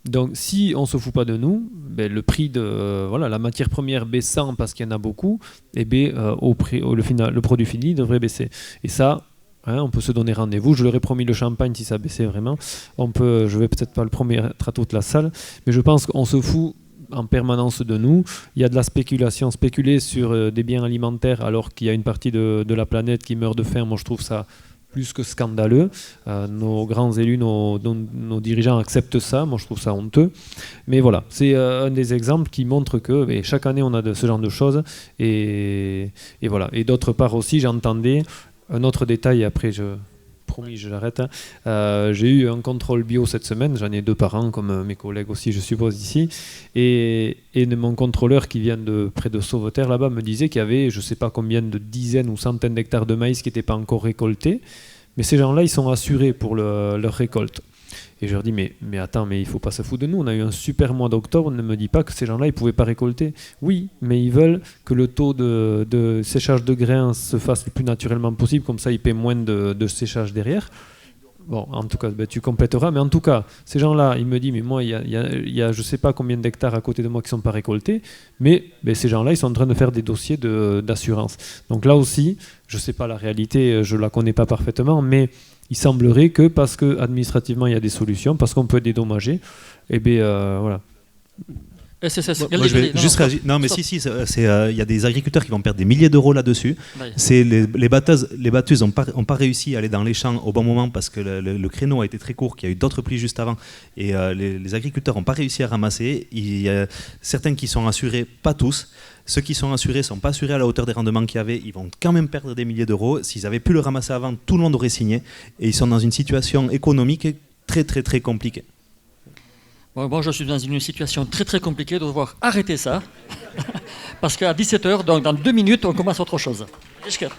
Donc si on ne se fout pas de nous, ben, le prix de la matière première baissant parce qu'il y en a beaucoup, et ben, le produit fini devrait baisser. Et ça, on peut se donner rendez-vous. Je leur ai promis le champagne si ça baissait vraiment. Je vais peut-être pas le promettre à toute la salle, mais je pense qu'on se fout en permanence de nous. Il y a de la spéculation. Spéculer sur des biens alimentaires alors qu'il y a une partie de la planète qui meurt de faim, moi je trouve ça plus que scandaleux. Nos grands élus, nos dirigeants acceptent ça. Moi, je trouve ça honteux. Mais voilà, c'est un des exemples qui montre que chaque année, on a ce genre de choses. Et voilà. Et d'autre part aussi, j'entendais un autre détail, et après, promis, je l'arrête. J'ai eu un contrôle bio cette semaine. J'en ai 2 par an, comme mes collègues aussi, je suppose, ici. Et mon contrôleur qui vient de près de Sauveterre, là-bas, me disait qu'il y avait, je ne sais pas combien de dizaines ou centaines d'hectares de maïs qui n'étaient pas encore récoltés. Mais ces gens-là, ils sont assurés pour leur récolte. Et je leur dis, mais attends, mais il ne faut pas se foutre de nous. On a eu un super mois d'octobre, on ne me dit pas que ces gens-là, ils ne pouvaient pas récolter. Oui, mais ils veulent que le taux de séchage de grains se fasse le plus naturellement possible, comme ça ils paient moins de séchage derrière. Bon, en tout cas, tu compléteras. Mais en tout cas, ces gens-là, ils me disent, mais moi, il y a je ne sais pas combien d'hectares à côté de moi qui ne sont pas récoltés, mais ces gens-là, ils sont en train de faire des dossiers d'assurance. Donc là aussi, je ne sais pas la réalité, je ne la connais pas parfaitement, mais il semblerait que parce qu'administrativement, il y a des solutions, parce qu'on peut dédommager, voilà. SSS. Moi, je vais juste réagir. Non, mais si, il y a des agriculteurs qui vont perdre des milliers d'euros là-dessus. Ouais. C'est les batteuses n'ont pas réussi à aller dans les champs au bon moment parce que le créneau a été très court, qu'il y a eu d'autres pluies juste avant. Et les agriculteurs n'ont pas réussi à ramasser. Il y a certains qui sont assurés, pas tous. Ceux qui sont assurés ne sont pas assurés à la hauteur des rendements qu'il y avait. Ils vont quand même perdre des milliers d'euros. S'ils avaient pu le ramasser avant, tout le monde aurait signé. Et ils sont dans une situation économique très, très, très compliquée. Bon, je suis dans une situation très très compliquée de devoir arrêter ça. Parce qu'à 17h, donc dans 2 minutes, on commence autre chose. Jusqu'à...